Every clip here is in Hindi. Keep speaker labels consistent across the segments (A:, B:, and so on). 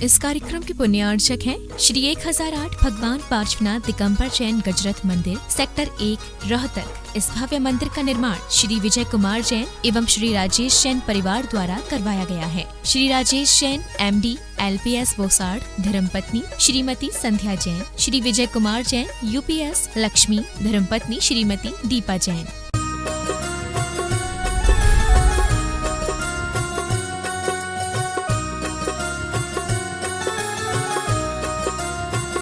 A: इस कार्यक्रम के पुण्यार्चक हैं श्री 1008 भगवान पार्श्वनाथ दिगंबर जैन गजरथ मंदिर, सेक्टर 1, रोहतक। इस भव्य मंदिर का निर्माण श्री विजय कुमार जैन एवं श्री राजेश जैन परिवार द्वारा करवाया गया है। श्री राजेश जैन MD LPS बोसाड़, धर्मपत्नी श्रीमती संध्या जैन, श्री विजय कुमार जैन UPS लक्ष्मी, धर्मपत्नी श्रीमती दीपा जैन।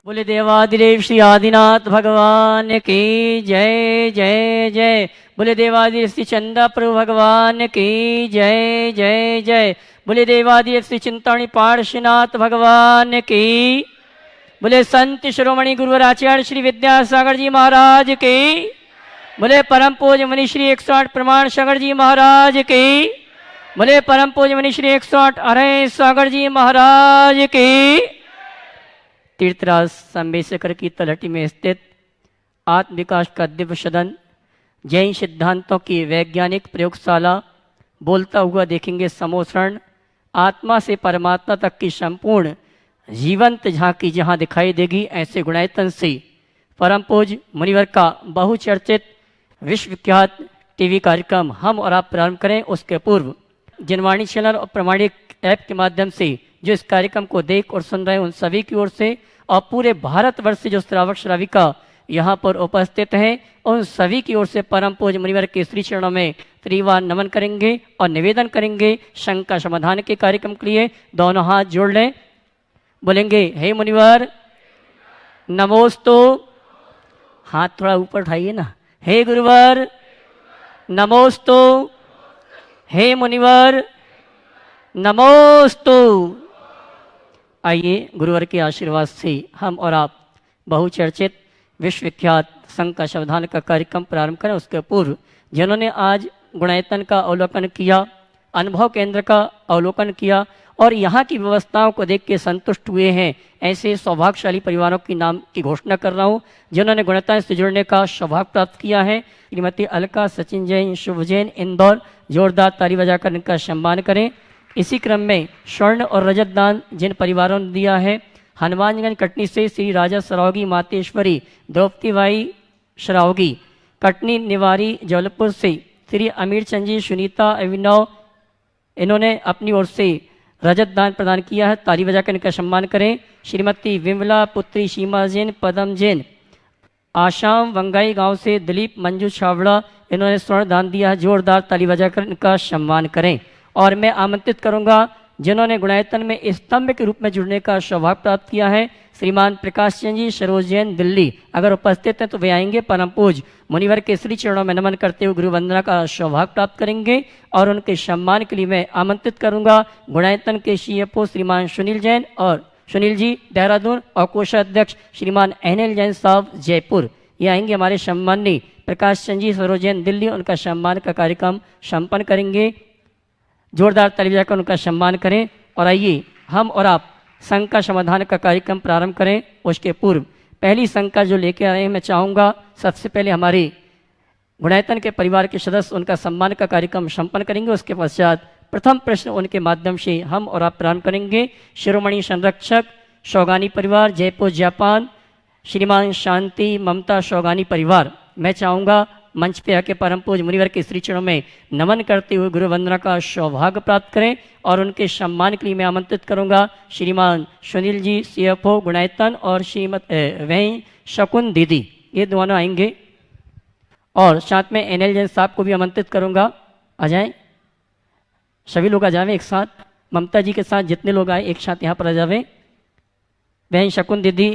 B: बोले देवादिदेव श्री आदिनाथ भगवान की जय जय जय। बोले देवादिदेव श्री चंदा प्रभु भगवान की जय जय जय। बोले देवादिदेव श्री चिंतामणि पार्श्वनाथ भगवान की। बोले संत शिरोमणि गुरुवर आचार्य श्री विद्यासागर जी महाराज की। बोले परम पूज्य मनी श्री 108 प्रमाण सागर जी महाराज की। बोले परम पूज्य मनी श्री 108 अरय सागर जी महाराज की। तीर्थराज संबेशकर की तलहटी में स्थित आत्म विकास का दिव्य सदन, जैन सिद्धांतों की वैज्ञानिक प्रयोगशाला, बोलता हुआ देखेंगे समोसरण, आत्मा से परमात्मा तक की संपूर्ण जीवंत झांकी जहां दिखाई देगी, ऐसे गुणायतन से परम पूज्य मुनिवर का बहुचर्चित विश्वविख्यात टीवी कार्यक्रम हम और आप प्रारंभ करें। उसके पूर्व जनवाणी चैनल और प्रमाणिक ऐप के माध्यम से जो इस कार्यक्रम को देख और सुन रहे हैं उन सभी की ओर से और पूरे भारतवर्ष से जो श्रावक श्राविका यहाँ पर उपस्थित हैं उन सभी की ओर से परम पूज्य मुनिवर के श्री चरणों में त्रिवार नमन करेंगे और निवेदन करेंगे शंका समाधान के कार्यक्रम के लिए। दोनों हाथ जोड़ लें, बोलेंगे हे मुनिवर नमोस्तु। हाथ थोड़ा ऊपर उठाइए ना। हे गुरुवर नमोस्तु। हे मुनिवर नमोस्तु। आइए गुरुवर के आशीर्वाद से हम और आप बहुचर्चित विश्वविख्यात शंका समाधान का कार्यक्रम प्रारंभ करें। उसके पूर्व जिन्होंने आज गुणायतन का अवलोकन किया, अनुभव केंद्र का अवलोकन किया और यहाँ की व्यवस्थाओं को देख के संतुष्ट हुए हैं, ऐसे सौभाग्यशाली परिवारों के नाम की घोषणा कर रहा हूँ जिन्होंने गुणायतन से जुड़ने का सौभाग्य प्राप्त किया है। श्रीमती अलका सचिन जैन शुभ जैन इंदौर, जोरदार ताली बजाकर इनका सम्मान करें। इसी क्रम में स्वर्ण और रजत दान जिन परिवारों ने दिया है, हनुमानगंज कटनी से श्री राजा सरावगी मातेश्वरी द्रौपदी बाई सरावगी, कटनी निवारी जबलपुर से श्री अमीर चंद जी सुनीता अभिनव, इन्होंने अपनी ओर से रजत दान प्रदान किया है, ताली बजाकर इनका सम्मान करें। श्रीमती विमला पुत्री सीमा जैन पदम जैन, आसाम वंगाई गांव से दिलीप मंजू छावड़ा, इन्होंने स्वर्ण दान दिया है, जोरदार ताली बजाकर इनका सम्मान करें। और मैं आमंत्रित करूंगा जिन्होंने गुणायतन में स्तंभ के रूप में जुड़ने का सौभाग्य प्राप्त किया है, श्रीमान प्रकाश चंद जी सरोज जैन दिल्ली, अगर उपस्थित हैं तो वे आएंगे। परम पूज्य मुनिवर के श्री चरणों में नमन करते हुए गुरु वंदना का सौभाग्य प्राप्त करेंगे और उनके सम्मान के लिए मैं आमंत्रित करूंगा गुणायतन के CFO श्रीमान सुनील जैन और सुनील जी देहरादून और कोषाध्यक्ष श्रीमान NL जैन साहब जयपुर, ये आएंगे हमारे सम्माननीय प्रकाश चंद जी सरोज जैन दिल्ली, उनका सम्मान का कार्यक्रम संपन्न करेंगे। जोरदार ताली बजाकर उनका सम्मान करें और आइए हम और आप शंका समाधान का कार्यक्रम प्रारंभ करें। उसके पूर्व पहली शंका जो लेके आए हैं, मैं चाहूँगा सबसे पहले हमारे गुणायतन के परिवार के सदस्य उनका सम्मान का कार्यक्रम संपन्न करेंगे। उसके पश्चात प्रथम प्रश्न उनके माध्यम से हम और आप प्रारंभ करेंगे। शिरोमणि संरक्षक शौगानी परिवार जयपुर जापान, श्रीमान शांति ममता शौगानी परिवार, मैं चाहूँगा मंच पे आके परम पूज्य मुनिवर के श्री चरणों में नमन करते हुए गुरु वंदना का सौभाग्य प्राप्त करें और उनके सम्मान के लिए मैं आमंत्रित करूंगा श्रीमान सुनील जी CFO गुणायतन और श्रीमती वहीं शकुन दीदी, ये दोनों आएंगे और साथ में NL जैन साहब को भी आमंत्रित करूंगा। आ जाएं, सभी लोग आ जावें एक साथ, ममता जी के साथ जितने लोग आए एक साथ यहाँ पर आ जावें। वहीं शकुन दीदी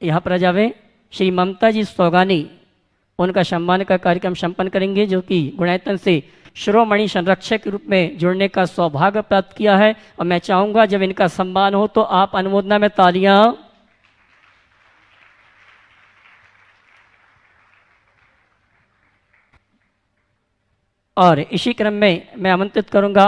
B: यहाँ पर आ जावें। श्री ममता जी सौगानी, उनका सम्मान का कार्यक्रम संपन्न करेंगे जो कि गुणायतन से शिरोमणि संरक्षक के रूप में जुड़ने का सौभाग्य प्राप्त किया है और मैं चाहूंगा जब इनका सम्मान हो तो आप अनुमोदना में तालियां। और इसी क्रम में मैं आमंत्रित करूंगा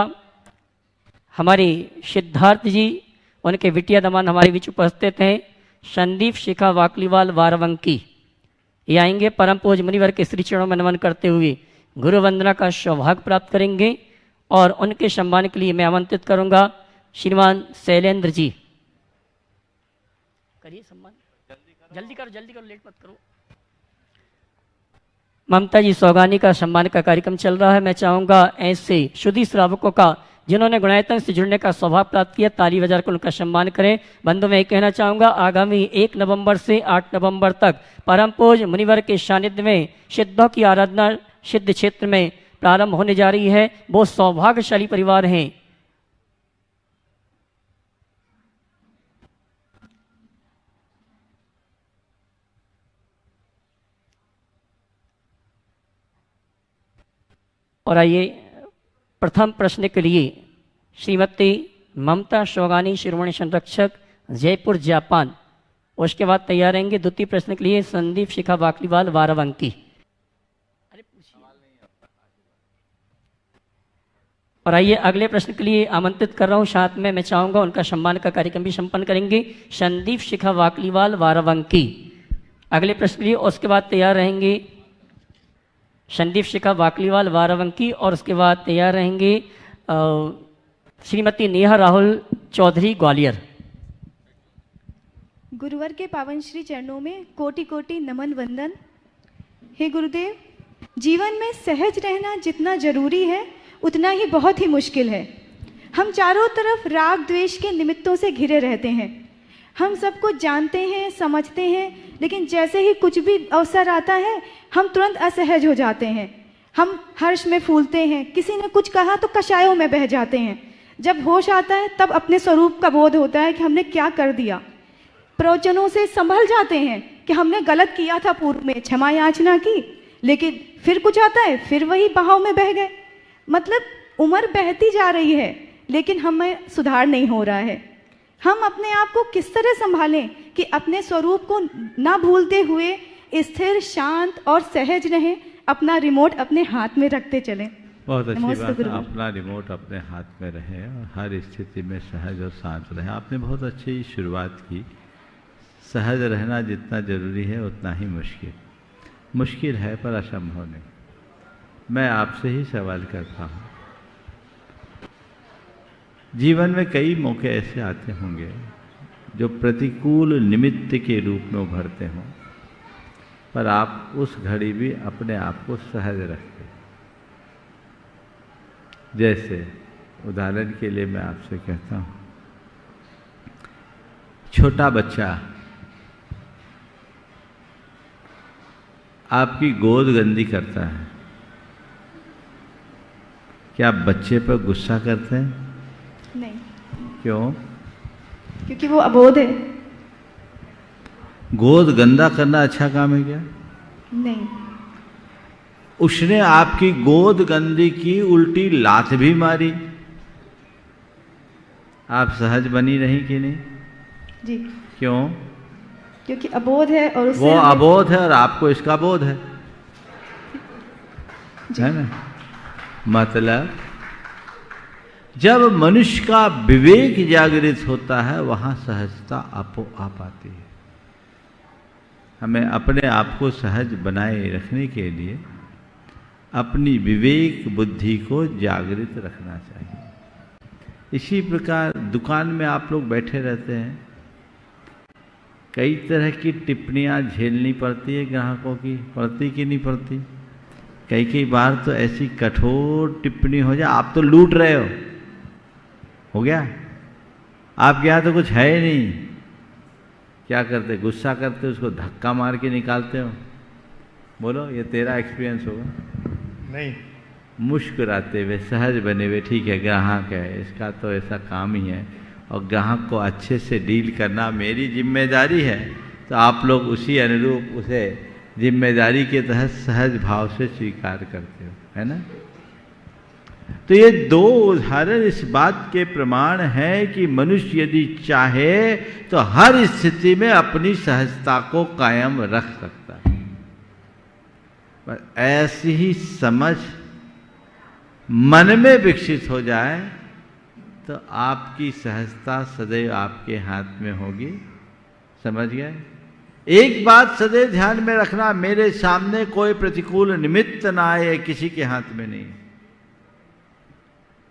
B: हमारी सिद्धार्थ जी, उनके बिटिया दमान हमारे बीच उपस्थित हैं, संदीप शिखा वाकलीवाल वारवंकी, ये आएंगे परम पूज्य मुनिवर के श्री चरणों में नमन करते हुए गुरु वंदना का सौभाग्य प्राप्त करेंगे और उनके सम्मान के लिए मैं आमंत्रित करूंगा श्रीमान शैलेंद्र जी, करिए सम्मान, जल्दी करो लेट मत करो। ममता जी सौगानी का सम्मान का कार्यक्रम चल रहा है। मैं चाहूँगा ऐसे शुद्धि श्रावकों का जिन्होंने गुणायतन से जुड़ने का सौभाग्य प्राप्त किया, ताली बजाकर कर उनका सम्मान करें। बंधु मैं कहना चाहूँगा आगामी 1 नवंबर से 8 नवंबर तक परम पूज्य मुनिवर के सानिध्य में सिद्धों की आराधना सिद्ध क्षेत्र में प्रारंभ होने जा रही है। वो सौभाग्यशाली परिवार हैं। और आइए प्रथम प्रश्न के लिए श्रीमती ममता सौगानी शिरोमणि संरक्षक जयपुर जापान, उसके बाद तैयार रहेंगे द्वितीय प्रश्न के लिए संदीप शिखा बाकलीवाल वारावंकी। और आइए अगले प्रश्न के लिए आमंत्रित कर रहा हूं, साथ में मैं चाहूंगा उनका सम्मान का कार्यक्रम भी संपन्न करेंगे संदीप शिखा वाकलीवाल वारावंकी अगले प्रश्न के लिए। उसके बाद तैयार रहेंगे संदीप शिखा वाकलीवाल वारावंकी और उसके बाद तैयार रहेंगे श्रीमती नेहा राहुल चौधरी ग्वालियर।
C: गुरुवर के पावन श्री चरणों में कोटि कोटि नमन वंदन। हे गुरुदेव, जीवन में सहज रहना जितना जरूरी है उतना ही बहुत ही मुश्किल है। हम चारों तरफ राग द्वेष के निमित्तों से घिरे रहते हैं। हम सबको जानते हैं, समझते हैं, लेकिन जैसे ही कुछ भी अवसर आता है हम तुरंत असहज हो जाते हैं। हम हर्ष में फूलते हैं, किसी ने कुछ कहा तो कषायों में बह जाते हैं। जब होश आता है तब अपने स्वरूप का बोध होता है कि हमने क्या कर दिया। प्रवचनों से संभल जाते हैं कि हमने गलत किया था, पूर्व में क्षमा याचना की, लेकिन फिर कुछ आता है फिर वही बहाव में बह गए। मतलब उम्र बहती जा रही है लेकिन हमें सुधार नहीं हो रहा है। हम अपने आप को किस तरह संभालें कि अपने स्वरूप को ना भूलते हुए स्थिर, शांत और सहज रहें, अपना रिमोट अपने हाथ में रखते चलें।
D: बहुत अच्छी बात है, अपना रिमोट अपने हाथ में रहे और हर स्थिति में सहज और शांत रहे। आपने बहुत अच्छी शुरुआत की। सहज रहना जितना जरूरी है उतना ही मुश्किल है, पर असंभव नहीं। मैं आपसे ही सवाल करता हूँ, जीवन में कई मौके ऐसे आते होंगे जो प्रतिकूल निमित्त के रूप में उभरते हों, पर आप उस घड़ी भी अपने आप को सहज रखते। जैसे उदाहरण के लिए मैं आपसे कहता हूँ, छोटा बच्चा आपकी गोद गंदी करता है, क्या आप बच्चे पर गुस्सा करते हैं?
C: नहीं।
D: क्यों?
C: क्योंकि वो अबोध है।
D: गोद गंदा करना अच्छा काम है क्या?
C: नहीं।
D: उसने आपकी गोद गंदी की, उल्टी लात भी मारी, आप सहज बनी रही कि नहीं?
C: जी।
D: क्यों?
C: क्योंकि अबोध है और उससे
D: वो अबोध है और आपको इसका बोध है ना? मतलब जब मनुष्य का विवेक जागृत होता है वहां सहजता आपो आप आती है। हमें अपने आप को सहज बनाए रखने के लिए अपनी विवेक बुद्धि को जागृत रखना चाहिए। इसी प्रकार दुकान में आप लोग बैठे रहते हैं, कई तरह की टिप्पणियां झेलनी पड़ती है ग्राहकों की, पड़ती कि नहीं पड़ती? कई बार तो ऐसी कठोर टिप्पणी हो जाए, आप तो लूट रहे हो गया, आपके यहाँ तो कुछ है ही नहीं। क्या करते? गुस्सा करते, उसको धक्का मार के निकालते हो। बोलो, ये तेरा एक्सपीरियंस होगा?
E: नहीं।
D: मुस्कुराते हुए, सहज बने हुए, ठीक है ग्राहक है, इसका तो ऐसा काम ही है और ग्राहक को अच्छे से डील करना मेरी जिम्मेदारी है, तो आप लोग उसी अनुरूप उसे जिम्मेदारी के तहत सहज भाव से स्वीकार करते हो, है ना? तो ये दो उदाहरण इस बात के प्रमाण है कि मनुष्य यदि चाहे तो हर स्थिति में अपनी सहजता को कायम रख सकता है। पर ऐसी ही समझ मन में विकसित हो जाए तो आपकी सहजता सदैव आपके हाथ में होगी। समझ गए? एक बात सदैव ध्यान में रखना, मेरे सामने कोई प्रतिकूल निमित्त ना आए, किसी के हाथ में नहीं,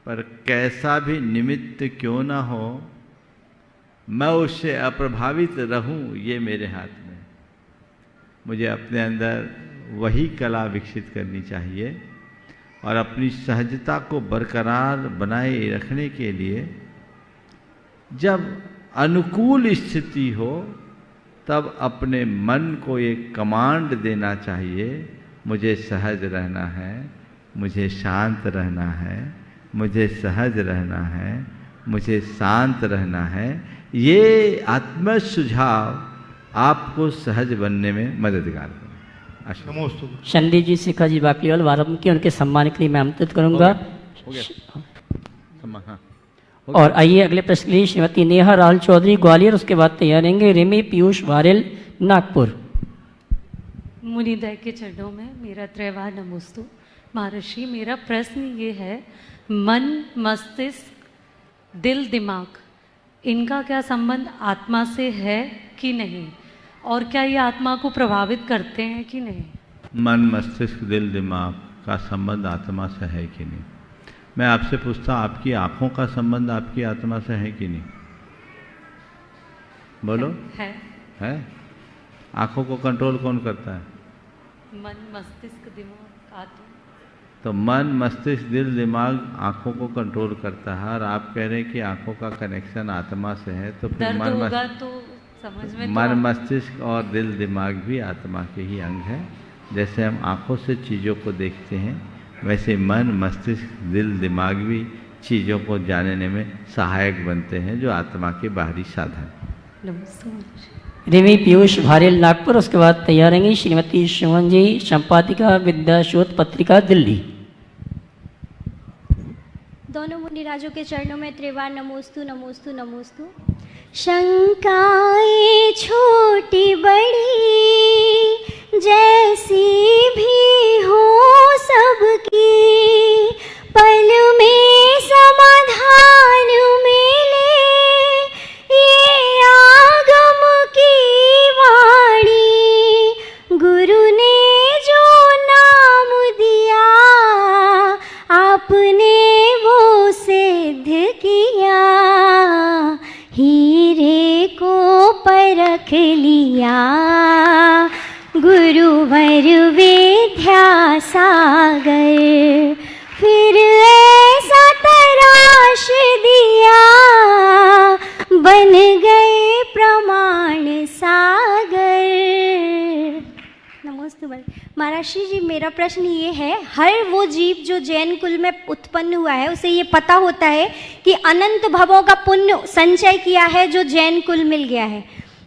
D: पर कैसा भी निमित्त क्यों ना हो, मैं उससे अप्रभावित रहूं, ये मेरे हाथ में। मुझे अपने अंदर वही कला विकसित करनी चाहिए और अपनी सहजता को बरकरार बनाए रखने के लिए जब अनुकूल स्थिति हो तब अपने मन को एक कमांड देना चाहिए, मुझे सहज रहना है, मुझे शांत रहना है, मुझे सहज रहना है, मुझे शांत रहना है। ये आत्म सुझाव आपको सहज बनने में मददगार करें।
E: नमोस्तु।
B: संदीप जी, शिखा जी बाकलीवाल वारम की उनके सम्मान के लिए मैं आमंत्रित करूंगा।
D: हो गया। हाँ।
B: और आइए अगले प्रश्न के लिए श्रीमती नेहा राहुल चौधरी ग्वालियर, उसके बाद तैयार रहेंगे रिमी पीयूष वारेल नागपुर।
F: मुनिदय के चरणों में मेरा त्रैवार नमोस्तु। महर्षि, मेरा प्रश्न ये है, मन, मस्तिष्क, दिल, दिमाग, इनका क्या संबंध आत्मा से है कि नहीं, और क्या ये आत्मा को प्रभावित करते हैं कि नहीं?
D: मन, मस्तिष्क, दिल, दिमाग का संबंध आत्मा से है कि नहीं? मैं आपसे पूछता हूँ, आपकी आँखों का संबंध आपकी आत्मा से है कि नहीं? बोलो। है? आँखों को कंट्रोल कौन करता है?
F: मन, मस्तिष्क, दिमाग, आत्मा।
D: तो मन, मस्तिष्क, दिल, दिमाग आँखों को कंट्रोल करता है, और आप कह रहे हैं कि आँखों का कनेक्शन आत्मा से है, तो फिर
F: दर्द होगा तो समझ में
D: मन, मस्तिष्क और दिल, दिमाग भी आत्मा के ही अंग है। जैसे हम आँखों से चीज़ों को देखते हैं, वैसे मन, मस्तिष्क, दिल, दिमाग भी चीज़ों को जानने में सहायक बनते हैं, जो आत्मा के बाहरी साधन।
F: नमस्ते।
B: रिमी पीयूष वारेल नागपुर, उसके बाद तैयार रहेंगी श्रीमती सुमन जी, संपादिका विद्या शोध पत्रिका दिल्ली।
G: दोनों मुनिराजों के चरणों में त्रिवार नमोस्तु नमोस्तु नमोस्तु। शंकाएं छोटी बड़ी जैसी भी हो सबकी, पल में समाधान मिले ये आगम की वाणी। गुरु ने जो नाम दिया आपने वो सिद्ध किया, हीरे को परख लिया गुरुवर विद्या सागर। फिर ऐसा तराश दिया बन गए प्रमाण सागर। नमस्ते महर्षि जी, मेरा प्रश्न ये है, हर वो जीव जो जैन कुल में उत्पन्न हुआ है उसे ये पता होता है कि अनंत भवों का पुण्य संचय किया है जो जैन कुल मिल गया है,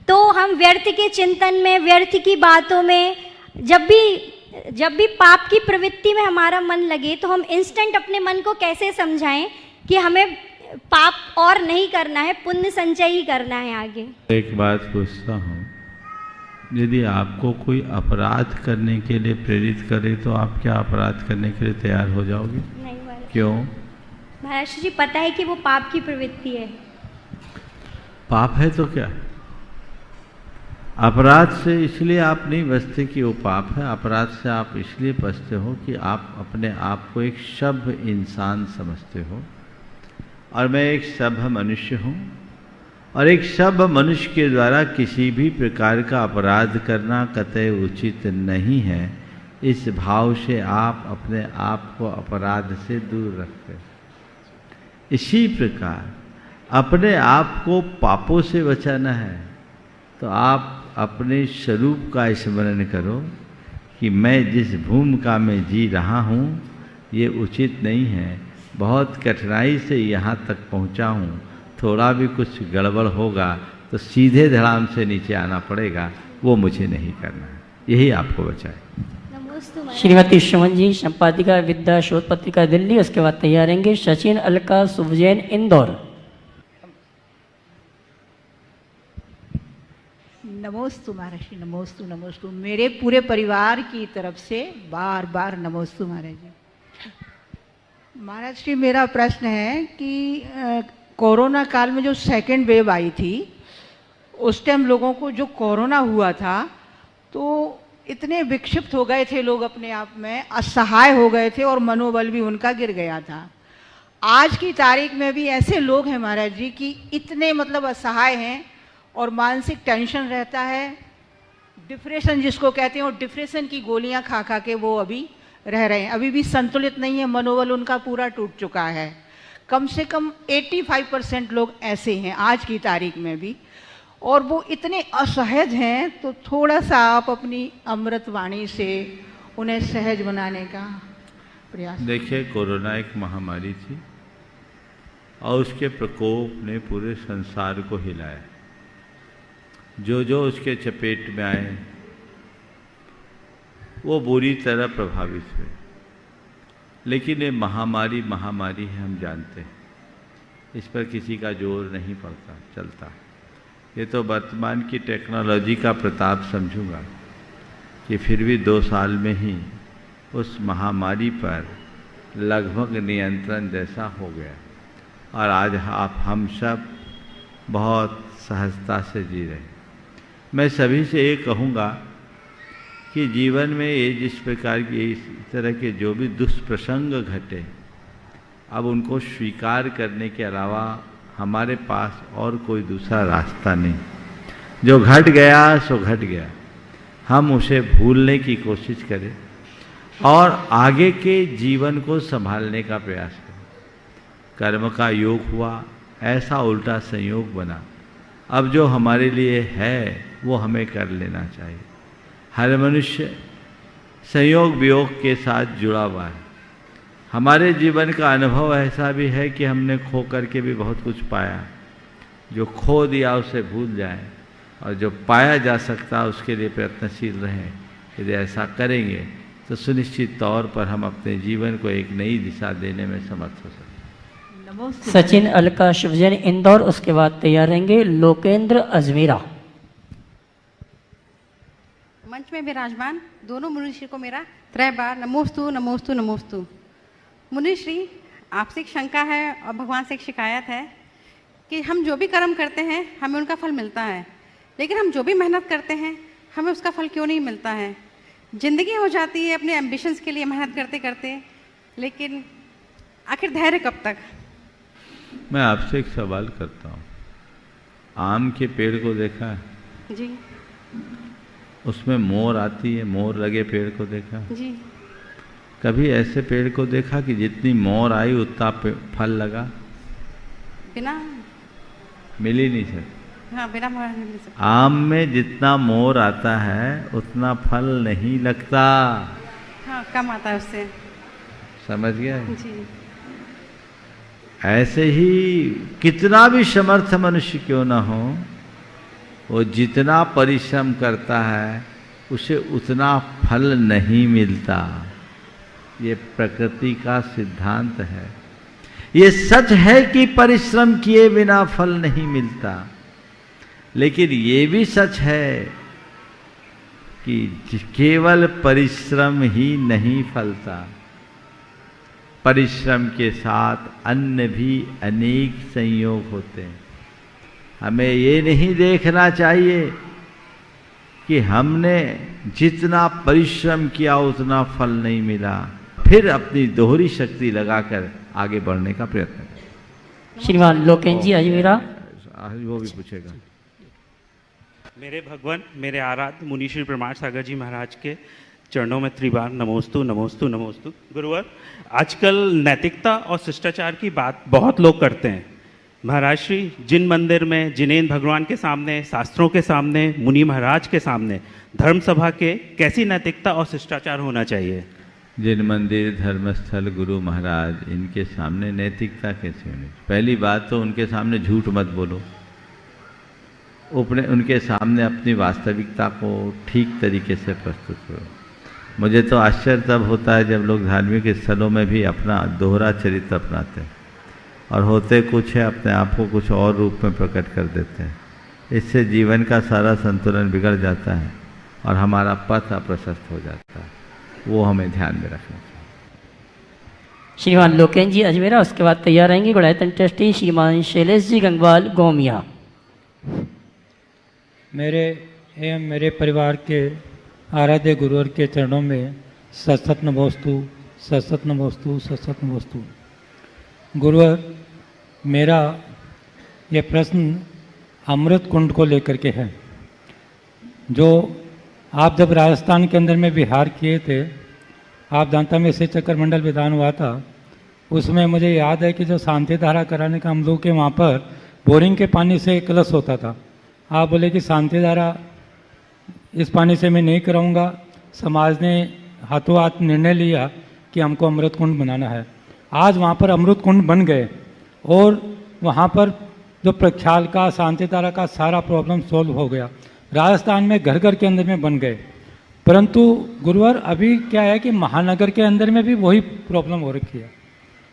G: तो हम व्यर्थ के चिंतन में, व्यर्थ की बातों में, जब भी पाप की प्रवृत्ति में हमारा मन लगे तो हम इंस्टेंट अपने मन को कैसे समझाएं कि हमें पाप और नहीं करना है, पुण्य संचय ही करना है आगे। एक
D: बात पूछता हूँ, यदि आपको कोई अपराध करने के लिए प्रेरित करे तो आप क्या अपराध करने के लिए तैयार हो जाओगे?
G: नहीं महाराज।
D: क्यों?
G: महाराज जी, पता है कि वो पाप की प्रवृत्ति है।
D: पाप है तो क्या? अपराध से इसलिए आप नहीं बचते कि वो पाप है, अपराध से आप इसलिए बचते हो कि आप अपने आप को एक सभ्य इंसान समझते हो, और मैं एक सभ्य मनुष्य हूँ, और एक सभ्य मनुष्य के द्वारा किसी भी प्रकार का अपराध करना कतई उचित नहीं है। इस भाव से आप अपने आप को अपराध से दूर रखते हो। इसी प्रकार अपने आप को पापों से बचाना है तो आप अपने स्वरूप का स्मरण करो कि मैं जिस भूमिका में जी रहा हूँ ये उचित नहीं है, बहुत कठिनाई से यहाँ तक पहुँचा हूँ, थोड़ा भी कुछ गड़बड़ होगा तो सीधे धड़ाम से नीचे आना पड़ेगा, वो मुझे नहीं करना है, यही आपको बचाए।
B: श्रीमती सुमन जी, संपादिका विद्या शोध पत्रिका दिल्ली, उसके बाद तैयार रहेंगे सचिन अलका सुभजैन इंदौर।
H: नमोस्तु महर्षि, नमोस्तु नमोस्तु। मेरे पूरे परिवार की तरफ से बार बार नमोस्तु महाराज जी। महाराज जी, मेरा प्रश्न है कि कोरोना काल में जो सेकेंड वेव आई थी उस टाइम लोगों को जो कोरोना हुआ था तो इतने विक्षिप्त हो गए थे लोग, अपने आप में असहाय हो गए थे और मनोबल भी उनका गिर गया था। आज की तारीख में भी ऐसे लोग हैं महाराज जी कि इतने मतलब असहाय हैं और मानसिक टेंशन रहता है, डिप्रेशन जिसको कहते हैं, और डिप्रेशन की गोलियां खा खा के वो अभी रह रहे हैं, अभी भी संतुलित नहीं है, मनोबल उनका पूरा टूट चुका है। कम से कम 85% लोग ऐसे हैं आज की तारीख में भी, और वो इतने असहज हैं। तो थोड़ा सा आप अपनी अमृत वाणी से उन्हें सहज बनाने का प्रयास।
D: देखिए, कोरोना एक महामारी थी और उसके प्रकोप ने पूरे संसार को हिलाया। जो जो उसके चपेट में आए वो बुरी तरह प्रभावित हुए। लेकिन ये महामारी महामारी है, हम जानते हैं, इस पर किसी का जोर नहीं पड़ता चलता। ये तो वर्तमान की टेक्नोलॉजी का प्रताप समझूंगा कि फिर भी 2 साल में ही उस महामारी पर लगभग नियंत्रण जैसा हो गया और आज हम सब बहुत सहजता से जी रहे हैं। मैं सभी से ये कहूँगा कि जीवन में ये जिस प्रकार की इस तरह के जो भी दुष्प्रसंग घटे, अब उनको स्वीकार करने के अलावा हमारे पास और कोई दूसरा रास्ता नहीं। जो घट गया सो घट गया, हम उसे भूलने की कोशिश करें और आगे के जीवन को संभालने का प्रयास करें। कर्म का योग हुआ, ऐसा उल्टा संयोग बना, अब जो हमारे लिए है वो हमें कर लेना चाहिए। हर मनुष्य संयोग वियोग के साथ जुड़ा हुआ है। हमारे जीवन का अनुभव ऐसा भी है कि हमने खो करके भी बहुत कुछ पाया। जो खो दिया उसे भूल जाए और जो पाया जा सकता उसके लिए प्रयत्नशील रहें। यदि ऐसा करेंगे तो सुनिश्चित तौर पर हम अपने जीवन को एक नई दिशा देने में समर्थ हो सकते।
B: सचिन अलका शिवजन इंदौर, उसके बाद तैयार रहेंगे लोकेंद्र अजमेरा।
E: मंच में विराजमान दोनों मुनिश्री को मेरा 3 बार नमोस्तु नमोस्तु नमोस्तु। मुनिश्री, आपसे एक शंका है और भगवान से एक शिकायत है कि हम जो भी कर्म करते हैं हमें उनका फल मिलता है, लेकिन हम जो भी मेहनत करते हैं हमें उसका फल क्यों नहीं मिलता है? जिंदगी हो जाती है अपने एम्बिशंस के लिए मेहनत करते करते, लेकिन आखिर धैर्य कब तक?
D: मैं आपसे एक सवाल करता हूँ। आम के पेड़ को देखा है?
E: जी।
D: उसमें मोर आती है, मोर लगे पेड़ को देखा?
E: जी।
D: कभी ऐसे पेड़ को देखा कि जितनी मोर आई उतना फल लगा?
E: बिना
D: मिल ही नहीं सकता।
E: हाँ, बिना मोर मिल सकता।
D: आम में जितना मोर आता है उतना फल नहीं लगता।
E: हाँ, कम आता है उससे।
D: समझ गया?
E: जी।
D: ऐसे ही कितना भी समर्थ मनुष्य क्यों ना हो, वो जितना परिश्रम करता है उसे उतना फल नहीं मिलता। ये प्रकृति का सिद्धांत है। ये सच है कि परिश्रम किए बिना फल नहीं मिलता, लेकिन ये भी सच है कि केवल परिश्रम ही नहीं फलता। परिश्रम के साथ अन्य भी अनेक संयोग होते हैं। हमें ये नहीं देखना चाहिए कि हमने जितना परिश्रम किया उतना फल नहीं मिला, फिर अपनी दोहरी शक्ति लगाकर आगे बढ़ने का प्रयत्न करें।
B: श्रीमान लोकेंद्र जी अजमेरा,
D: वो भी पूछेगा।
I: मेरे भगवान, मेरे आराध्य मुनि श्री प्रमाण सागर जी महाराज के चरणों में त्रिबार नमोस्तु नमोस्तु नमोस्तु। गुरुवर, आजकल नैतिकता और शिष्टाचार की बात बहुत लोग करते हैं। महाराज श्री, जिन मंदिर में जिनेंद्र भगवान के सामने, शास्त्रों के सामने, मुनि महाराज के सामने, धर्म सभा के कैसी नैतिकता और शिष्टाचार होना चाहिए?
D: जिन मंदिर, धर्मस्थल, गुरु महाराज, इनके सामने नैतिकता कैसे होनी? पहली बात तो उनके सामने झूठ मत बोलो। उनके सामने अपनी वास्तविकता को ठीक तरीके से प्रस्तुत करो। मुझे तो आश्चर्य तब होता है जब लोग धार्मिक स्थलों में भी अपना दोहरा चरित्र अपनाते हैं और होते कुछ है, अपने आप को कुछ और रूप में प्रकट कर देते हैं। इससे जीवन का सारा संतुलन बिगड़ जाता है और हमारा पथ अप्रशस्त हो जाता है। वो हमें ध्यान में रखना चाहिए।
B: श्रीमान लोकेंद्र जी अजमेरा, उसके बाद तैयार रहेंगे गुड़ायतन ट्रस्टी श्रीमान शैलेश जी गंगवाल गोमिया।
J: मेरे एवं मेरे परिवार के आराध्य गुरुवर के चरणों में सतसत नमोस्तु, सतसत नमोस्तु, सतसत नमोस्तु। गुरुवर, मेरा ये प्रश्न अमृत कुंड को लेकर के है। जो आप जब राजस्थान के अंदर में विहार किए थे, आप दांता में से चक्कर मंडल विधान हुआ था, उसमें मुझे याद है कि जो शांति धारा कराने का हम लोग के वहाँ पर बोरिंग के पानी से कलश होता था। आप बोले कि शांति धारा इस पानी से मैं नहीं कराऊंगा। समाज ने हाथों हाथ निर्णय लिया कि हमको अमृत कुंड बनाना है। आज वहाँ पर अमृत कुंड बन गए और वहाँ पर जो प्रक्षाल का, शांति धारा का सारा प्रॉब्लम सॉल्व हो गया। राजस्थान में घर घर के अंदर में बन गए। परंतु गुरुवर, अभी क्या है कि महानगर के अंदर में भी वही प्रॉब्लम हो रखी है।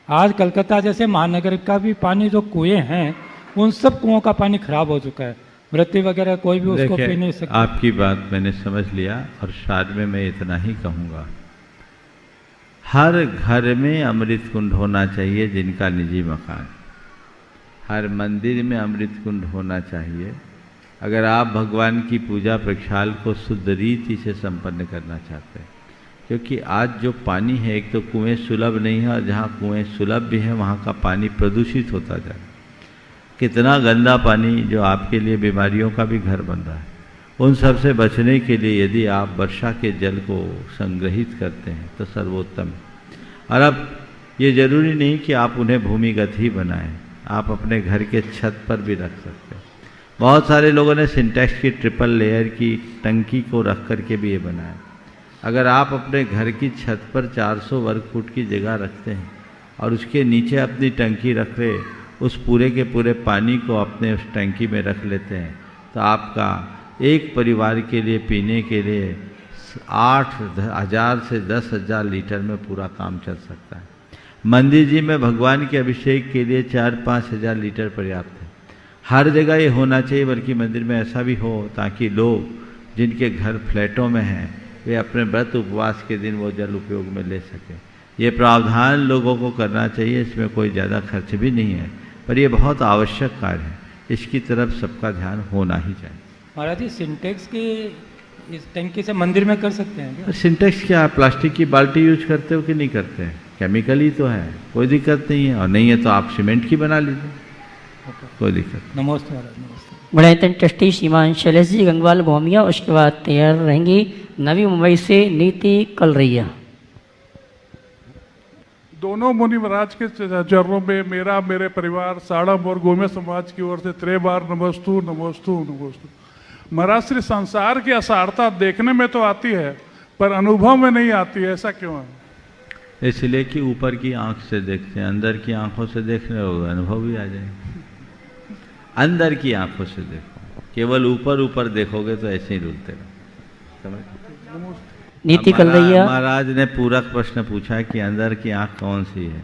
J: आज कलकत्ता जैसे महानगर का भी पानी, जो कुएं हैं, उन सब कुओं का पानी खराब हो चुका है। वृत्ति वगैरह कोई भी उसको पी नहीं सकता।
D: आपकी बात मैंने समझ लिया और शायद में इतना ही कहूँगा, हर घर में अमृत कुंड होना चाहिए जिनका निजी मकान, हर मंदिर में अमृत कुंड होना चाहिए। अगर आप भगवान की पूजा प्रक्षाल को शुद्ध रीति से संपन्न करना चाहते हैं, क्योंकि आज जो पानी है, एक तो कुएं सुलभ नहीं है, और जहाँ कुएं सुलभ भी हैं वहाँ का पानी प्रदूषित होता जा रहा है। कितना गंदा पानी जो आपके लिए बीमारियों का भी घर बन रहा है। उन सब से बचने के लिए यदि आप वर्षा के जल को संग्रहित करते हैं तो सर्वोत्तम है। और अब ये जरूरी नहीं कि आप उन्हें भूमिगत ही बनाएं, आप अपने घर के छत पर भी रख सकते हैं। बहुत सारे लोगों ने सिंटेक्स की ट्रिपल लेयर की टंकी को रख करके भी ये बनाया। अगर आप अपने घर की छत पर 400 वर्ग फुट की जगह रखते हैं और उसके नीचे अपनी टंकी रख रहे, उस पूरे के पूरे पानी को अपने उस टंकी में रख लेते हैं, तो आपका एक परिवार के लिए पीने के लिए 8,000 से 10,000 लीटर में पूरा काम चल सकता है। मंदिर जी में भगवान के अभिषेक के लिए 4-5 हज़ार लीटर पर्याप्त है। हर जगह ये होना चाहिए, बल्कि मंदिर में ऐसा भी हो ताकि लोग जिनके घर फ्लैटों में हैं वे अपने व्रत उपवास के दिन वो जल उपयोग में ले सकें। ये प्रावधान लोगों को करना चाहिए, इसमें कोई ज़्यादा खर्च भी नहीं है, पर ये बहुत आवश्यक कार्य है, इसकी तरफ सबका ध्यान होना ही चाहिए।
J: महाराज जी, सिंटेक्स की इस टंकी से मंदिर में कर सकते हैं क्या?
D: सिंटेक्स क्या, प्लास्टिक की बाल्टी यूज करते हो कि नहीं करते हैं? केमिकल ही तो है, कोई दिक्कत नहीं है। और नहीं है तो आप सीमेंट की बना लीजिए, कोई दिक्कत।
J: नमस्ते महाराज। नमस्ते।
B: गुणायतन ट्रस्टी श्रीमान शैलेश जी गंगवाल गोमिया, उसके बाद तैयार रहेंगी नवी मुंबई से नीति कलरैया।
K: दोनों मुनि महाराज के चरणों में मेरा, मेरे परिवार, साड़म और गोमे समाज की ओर से 3 बार नमस्तु नमस्तु नमस्तु। महाराज श्री, संसार की असारता देखने में तो आती है पर अनुभव में नहीं आती है, ऐसा क्यों है?
D: इसलिए कि ऊपर की आंख से देखते हैं, अंदर की आंखों से देखने होगा, अनुभव भी आ जाएगा। अंदर की आंखों से देखो, केवल ऊपर ऊपर देखोगे तो ऐसे ही डूबते रहो। समझ?
B: नीति कलरैया
D: महाराज ने पूरक प्रश्न पूछा कि अंदर की आंख कौन सी है।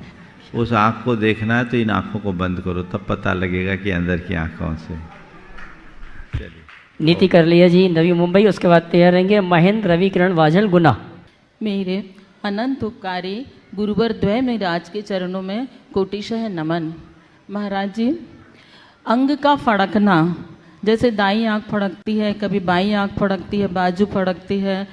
D: उस आंख को देखना है तो इन आंखों को बंद करो, तब पता लगेगा कि अंदर की आंख कौन सी है। चलिए,
B: नीति कलरैया जी नवी मुंबई, उसके बाद तैयार रहेंगे महेंद्र रवि किरण वाजल गुना।
L: मेरे अनंत उपकारी गुरुवर द्वय महाराज के चरणों में कोटिशः नमन। महाराज जी, अंग का फड़कना, जैसे दाईं आंख फड़कती है, कभी बाईं आंख फड़कती है, बाजू फड़कती है,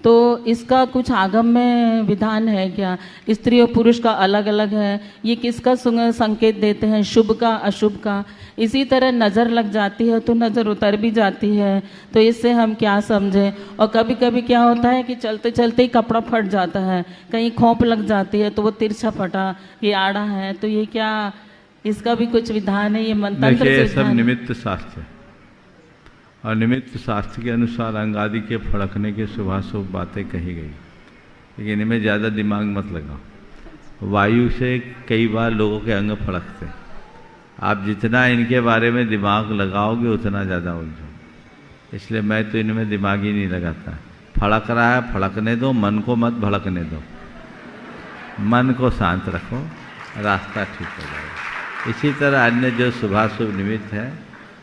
L: तो इसका कुछ आगम में विधान है क्या? स्त्री और पुरुष का अलग अलग है, ये किसका संकेत देते हैं, शुभ का अशुभ का? इसी तरह नज़र लग जाती है तो नज़र उतर भी जाती है, तो इससे हम क्या समझें? और कभी कभी क्या होता है कि चलते चलते ही कपड़ा फट जाता है, कहीं खोंप लग जाती है तो वो तिरछा फटा, ये आड़ा है, तो ये क्या, इसका भी कुछ विधान है? ये मंत्र से
D: सब निमित्त शास्त्र है, और निमित्त शास्त्र के अनुसार अंग आदि के फड़कने के शुभाशुभ बातें कही गई, लेकिन इनमें ज़्यादा दिमाग मत लगाओ। वायु से कई बार लोगों के अंग फड़कते हैं, आप जितना इनके बारे में दिमाग लगाओगे उतना ज़्यादा उलझो। इसलिए मैं तो इनमें दिमाग ही नहीं लगाता। फड़क रहा है, फड़कने दो, मन को मत भड़कने दो, मन को शांत रखो, रास्ता ठीक हो जाएगा। इसी तरह अन्य जो शुभाशुभ निमित्त है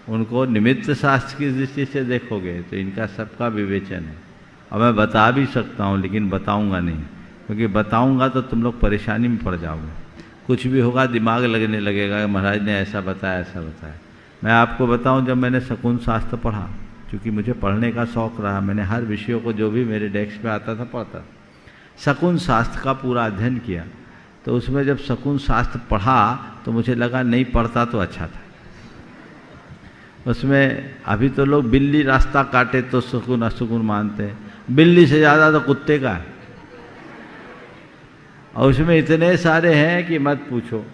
D: उनको निमित्त शास्त्र की दृष्टि से देखोगे तो इनका सबका विवेचन है। और मैं बता भी सकता हूँ लेकिन बताऊँगा नहीं, क्योंकि बताऊँगा तो तुम लोग परेशानी में पड़ जाओगे। कुछ भी होगा दिमाग लगने लगेगा, महाराज ने ऐसा बताया ऐसा बताया। मैं आपको बताऊँ, जब मैंने शकुन शास्त्र पढ़ा, क्योंकि मुझे पढ़ने का शौक़ रहा, मैंने हर विषयों को जो भी मेरे डेस्क पे आता था पढ़ता। शकुन शास्त्र का पूरा अध्ययन किया तो उसमें जब शकुन शास्त्र पढ़ा तो मुझे लगा नहीं पढ़ता तो अच्छा था। उसमें अभी तो लोग बिल्ली रास्ता काटे तो शकुन अशकुन मानते हैं, बिल्ली से ज़्यादा तो कुत्ते का है, और उसमें इतने सारे हैं कि मत पूछो।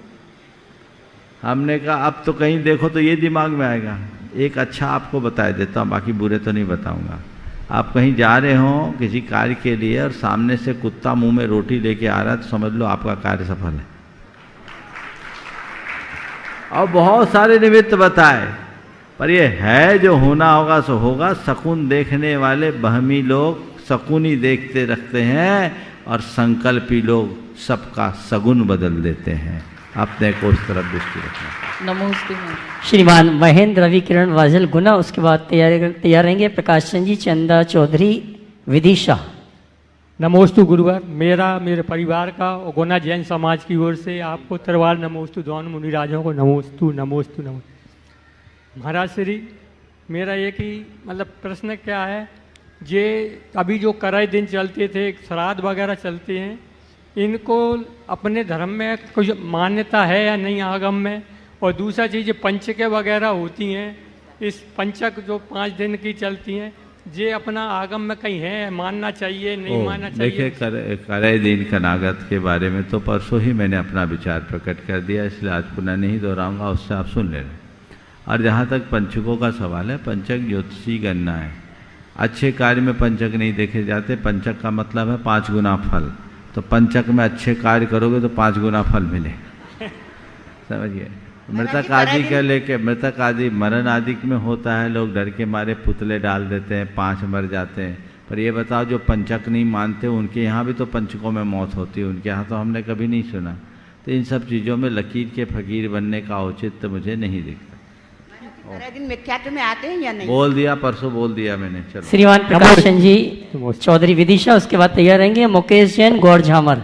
D: हमने कहा अब तो कहीं देखो तो ये दिमाग में आएगा। एक अच्छा आपको बता देता हूँ, बाकी बुरे तो नहीं बताऊँगा। आप कहीं जा रहे हो किसी कार्य के लिए और सामने से कुत्ता मुंह में रोटी लेके आ रहा है तो समझ लो आपका कार्य सफल है। और बहुत सारे निमित्त बताए, पर ये है जो होना होगा सो होगा। शकुन देखने वाले बहमी लोग शकुन ही देखते रखते हैं और संकल्पी लोग सबका सगुन बदल देते हैं। अपने को उस तरफ दृष्टि रखना।
L: नमोस्तु।
B: श्रीमान महेंद्र रवि किरण वाजल गुना, उसके बाद तैयार रहेंगे प्रकाश चंद जी, चंदा चौधरी, विदिशा।
J: नमोस्तु गुरुवर। मेरे परिवार का और गुना जैन समाज की ओर से आपको तरवार नमोस्तु, दोनों मुनिराजों को नमोस्तु नमोस्तु नमोस्तु। महाराज श्री, मेरा एक ही मतलब प्रश्न क्या है, ये अभी जो कराए दिन चलते थे, श्राद्ध वगैरह चलते हैं, इनको अपने धर्म में कुछ मान्यता है या नहीं आगम में? और दूसरा चीज़ पंचकें वगैरह होती हैं, इस पंचक जो 5 दिन की चलती हैं, ये अपना आगम में कहीं है, मानना चाहिए नहीं मानना चाहिए?
D: देखिए, करे दिन कनागत के बारे में तो परसों ही मैंने अपना विचार प्रकट कर दिया, इसलिए आज पुनः नहीं दोहराऊंगा, उससे आप सुन लेना। और जहाँ तक पंचकों का सवाल है, पंचक ज्योतिषी गणना है। अच्छे कार्य में पंचक नहीं देखे जाते। पंचक का मतलब है 5 गुना फल। तो पंचक में अच्छे कार्य करोगे तो 5 गुना फल मिले। समझिए, मृतक आदि के लेके, मृतक आदि मरण आदि में होता है, लोग डर के मारे पुतले डाल देते हैं, 5 मर जाते हैं। पर ये बताओ, जो पंचक नहीं मानते उनके यहाँ भी तो पंचकों में मौत होती है, उनके यहाँ तो हमने कभी नहीं सुना। तो इन सब चीज़ों में लकीर के फकीर बनने का औचित्य मुझे नहीं दिखता।
M: दिन मिथ्यात्व में आते हैं या नहीं?
D: बोल दिया, परसों बोल दिया मैंने। चलो,
B: श्रीमान प्रकाश चंद जी, चौधरी विदिशा, उसके बाद तैयार रहेंगे मुकेश जैन, गौर झामर।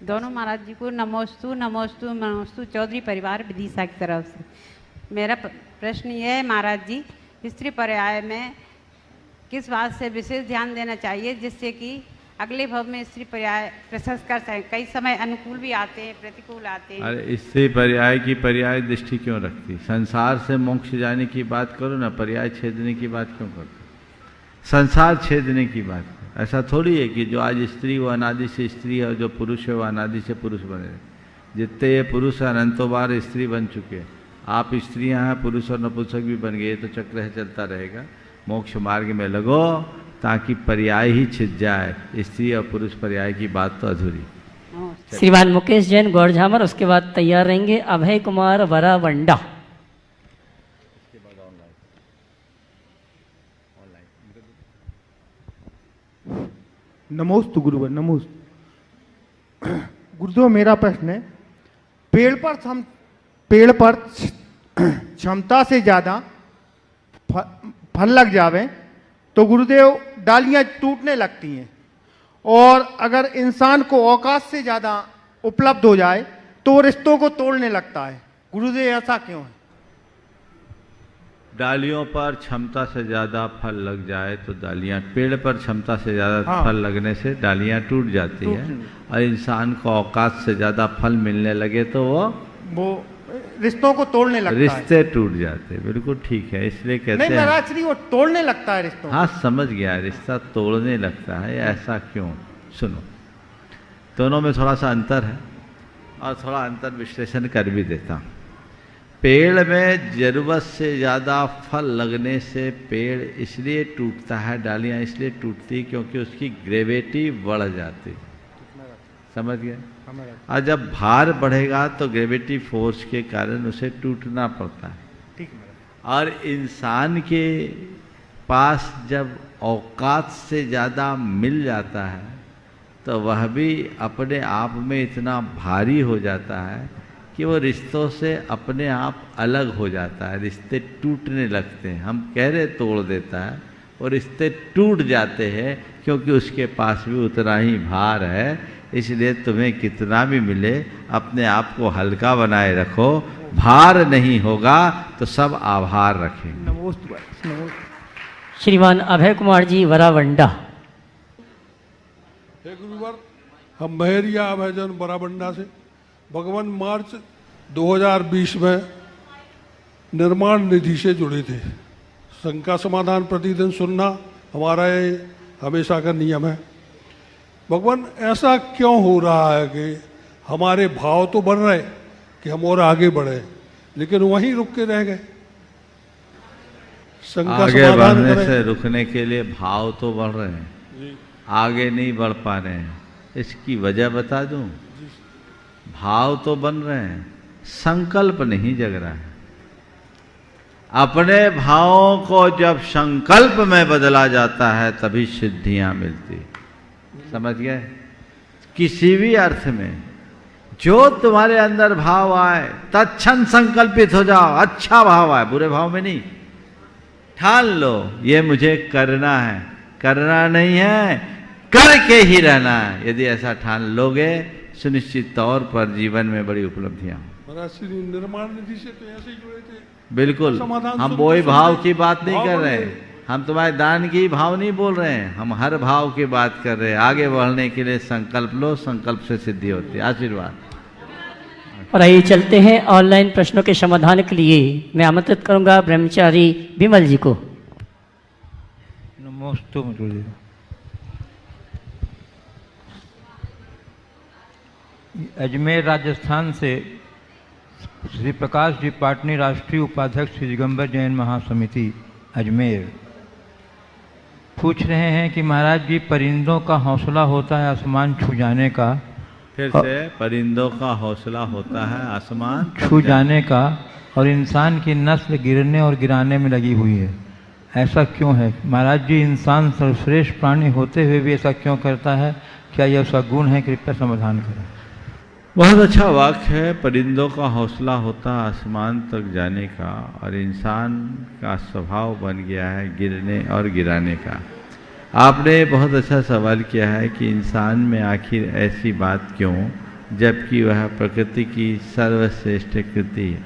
E: दोनों महाराज जी को नमोस्तु नमोस्तु नमोस्तु, चौधरी परिवार विदिशा की तरफ से। मेरा प्रश्न ये है महाराज जी, स्त्री पर्याय में किस बात से विशेष ध्यान देना चाहिए जिससे कि अगले भव में स्त्री पर्याय प्रशस्त कर सकें? कई समय अनुकूल भी आते हैं, प्रतिकूल आते हैं।
D: अरे स्त्री पर्याय की पर्याय दृष्टि क्यों रखती? संसार से मोक्ष जाने की बात करो ना, पर्याय छेदने की बात क्यों करते? संसार छेदने की बात। ऐसा थोड़ी है कि जो आज स्त्री वो अनादि से स्त्री है और जो पुरुष है वो अनादि से पुरुष बने। जितने ये पुरुष अनंतों बार स्त्री बन चुके हैं, आप स्त्रियां हैं, पुरुष और नपुंसक भी बन गए, तो चक्र है चलता रहेगा। मोक्ष मार्ग में लगो ताकि पर्याय ही छिद जाए, स्त्री और पुरुष पर्याय की बात तो अधूरी।
B: श्रीमान मुकेश जैन, गौर झामर, उसके बाद तैयार रहेंगे अभय कुमार वरावंडा।
N: नमोस्तु गुरुवर, नमोस्तु। गुरुदेव, मेरा प्रश्न है, पेड़ पर क्षमता से ज़्यादा फल लग जावे तो गुरुदेव डालियां टूटने लगती हैं, और अगर इंसान को औकात से ज़्यादा उपलब्ध हो जाए तो रिश्तों को तोड़ने लगता है। गुरुदेव, ऐसा क्यों है?
D: डालियों पर क्षमता से ज़्यादा फल लग जाए तो डालियाँ, पेड़ पर क्षमता से ज़्यादा फल लगने से डालियाँ टूट जाती हैं, और इंसान को औकात से ज़्यादा फल मिलने लगे तो वो
N: रिश्तों को तोड़ने लगता है,
D: रिश्ते टूट जाते हैं। बिल्कुल ठीक है, इसलिए कहते हैं
N: महाराज श्री, वो तोड़ने लगता है रिश्तों।
D: हाँ, समझ गया, रिश्ता तोड़ने लगता है, ऐसा क्यों? सुनो, दोनों में थोड़ा सा अंतर है और थोड़ा अंतर विश्लेषण कर भी देता हूँ। पेड़ में जरूरत से ज़्यादा फल लगने से पेड़ इसलिए टूटता है, डालियाँ इसलिए टूटती क्योंकि उसकी ग्रेविटी बढ़ जाती। समझ गए? और जब भार बढ़ेगा तो ग्रेविटी फोर्स के कारण उसे टूटना पड़ता है।
N: ठीक।
D: और इंसान के पास जब औकात से ज़्यादा मिल जाता है तो वह भी अपने आप में इतना भारी हो जाता है कि वो रिश्तों से अपने आप अलग हो जाता है, रिश्ते टूटने लगते हैं। हम कह रहे तोड़ देता है, और रिश्ते टूट जाते हैं क्योंकि उसके पास भी उतना ही भार है। इसलिए तुम्हें कितना भी मिले अपने आप को हल्का बनाए रखो, भार नहीं होगा तो सब आभार रखेंगे।
N: नमोस्तु।
B: श्रीमान अभय कुमार जी, वरावंडा।
K: हे गुरुवर, हम बहेरिया अभयजन बराबंडा से। भगवान मार्च 2020 में निर्माण निधि से जुड़े थे। शंका समाधान प्रतिदिन सुनना हमारा ये हमेशा का नियम है। भगवान ऐसा क्यों हो रहा है कि हमारे भाव तो बढ़ रहे कि हम और आगे बढ़े, लेकिन वहीं रुक के रह गए। शंका
D: आगे
K: समाधान
D: बढ़ने
K: करें।
D: से रुकने के लिए भाव तो बढ़ रहे हैं, आगे नहीं बढ़ पा रहे हैं। इसकी वजह बता दूं? भाव तो बन रहे हैं, संकल्प नहीं जग रहा है। अपने भावों को जब संकल्प में बदला जाता है तभी सिद्धियां मिलती। समझ गए? किसी भी अर्थ में जो तुम्हारे अंदर भाव आए तत्क्षण संकल्पित हो जाओ। अच्छा भाव आए, बुरे भाव में नहीं। ठान लो ये मुझे करना है, करना नहीं है, करके ही रहना है। यदि ऐसा ठान लोगे सुनिश्चित तौर पर जीवन में बड़ी उपलब्धियां।
K: महाराज श्री निर्माण निधि से तो ऐसे ही जुड़े थे।
D: बिल्कुल, हम वही भाव की बात नहीं कर रहे हैं। हम तुम्हारे दान की भाव नहीं बोल रहे हैं, हम हर भाव की बात कर रहे हैं। आगे बढ़ने के लिए संकल्प लो, संकल्प से सिद्धि होती है। आशीर्वाद।
B: और आइए चलते हैं ऑनलाइन प्रश्नों के समाधान के लिए। मैं आमंत्रित करूंगा ब्रह्मचारी विमल जी को।
J: नमस्ते। अजमेर राजस्थान से श्री प्रकाश जी पाटनी, राष्ट्रीय उपाध्यक्ष श्री दिगंबर जैन महासमिति अजमेर, पूछ रहे हैं कि महाराज जी परिंदों का हौसला होता है आसमान छू जाने का।
D: फिर से, परिंदों का हौसला होता है आसमान
J: छू जाने का, और इंसान की नस्ल गिरने और गिराने में लगी हुई है। ऐसा क्यों है महाराज जी? इंसान सर्वश्रेष्ठ प्राणी होते हुए भी ऐसा क्यों करता है? क्या यह उसका गुण है? कृपया समाधान करें।
D: बहुत अच्छा वाक्य है। परिंदों का हौसला होता आसमान तक जाने का, और इंसान का स्वभाव बन गया है गिरने और गिराने का। आपने बहुत अच्छा सवाल किया है कि इंसान में आखिर ऐसी बात क्यों, जबकि वह प्रकृति की सर्वश्रेष्ठ कृति है।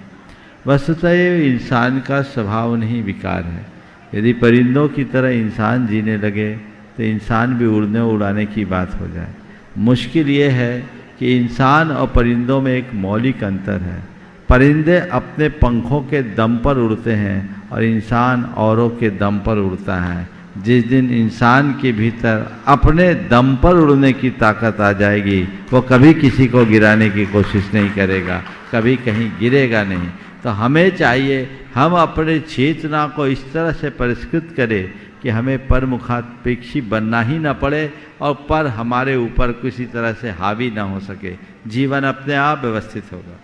D: वस्तुतः ये इंसान का स्वभाव नहीं, विकार है। यदि परिंदों की तरह इंसान जीने लगे तो इंसान भी उड़ने उड़ाने की बात हो जाए। मुश्किल ये है कि इंसान और परिंदों में एक मौलिक अंतर है। परिंदे अपने पंखों के दम पर उड़ते हैं और इंसान औरों के दम पर उड़ता है। जिस दिन इंसान के भीतर अपने दम पर उड़ने की ताकत आ जाएगी, वो कभी किसी को गिराने की कोशिश नहीं करेगा, कभी कहीं गिरेगा नहीं। तो हमें चाहिए हम अपने चेतना को इस तरह से परिष्कृत करें कि हमें परमुखापेक्षी बनना ही न पड़े और पर हमारे ऊपर किसी तरह से हावी ना हो सके। जीवन अपने आप व्यवस्थित होगा।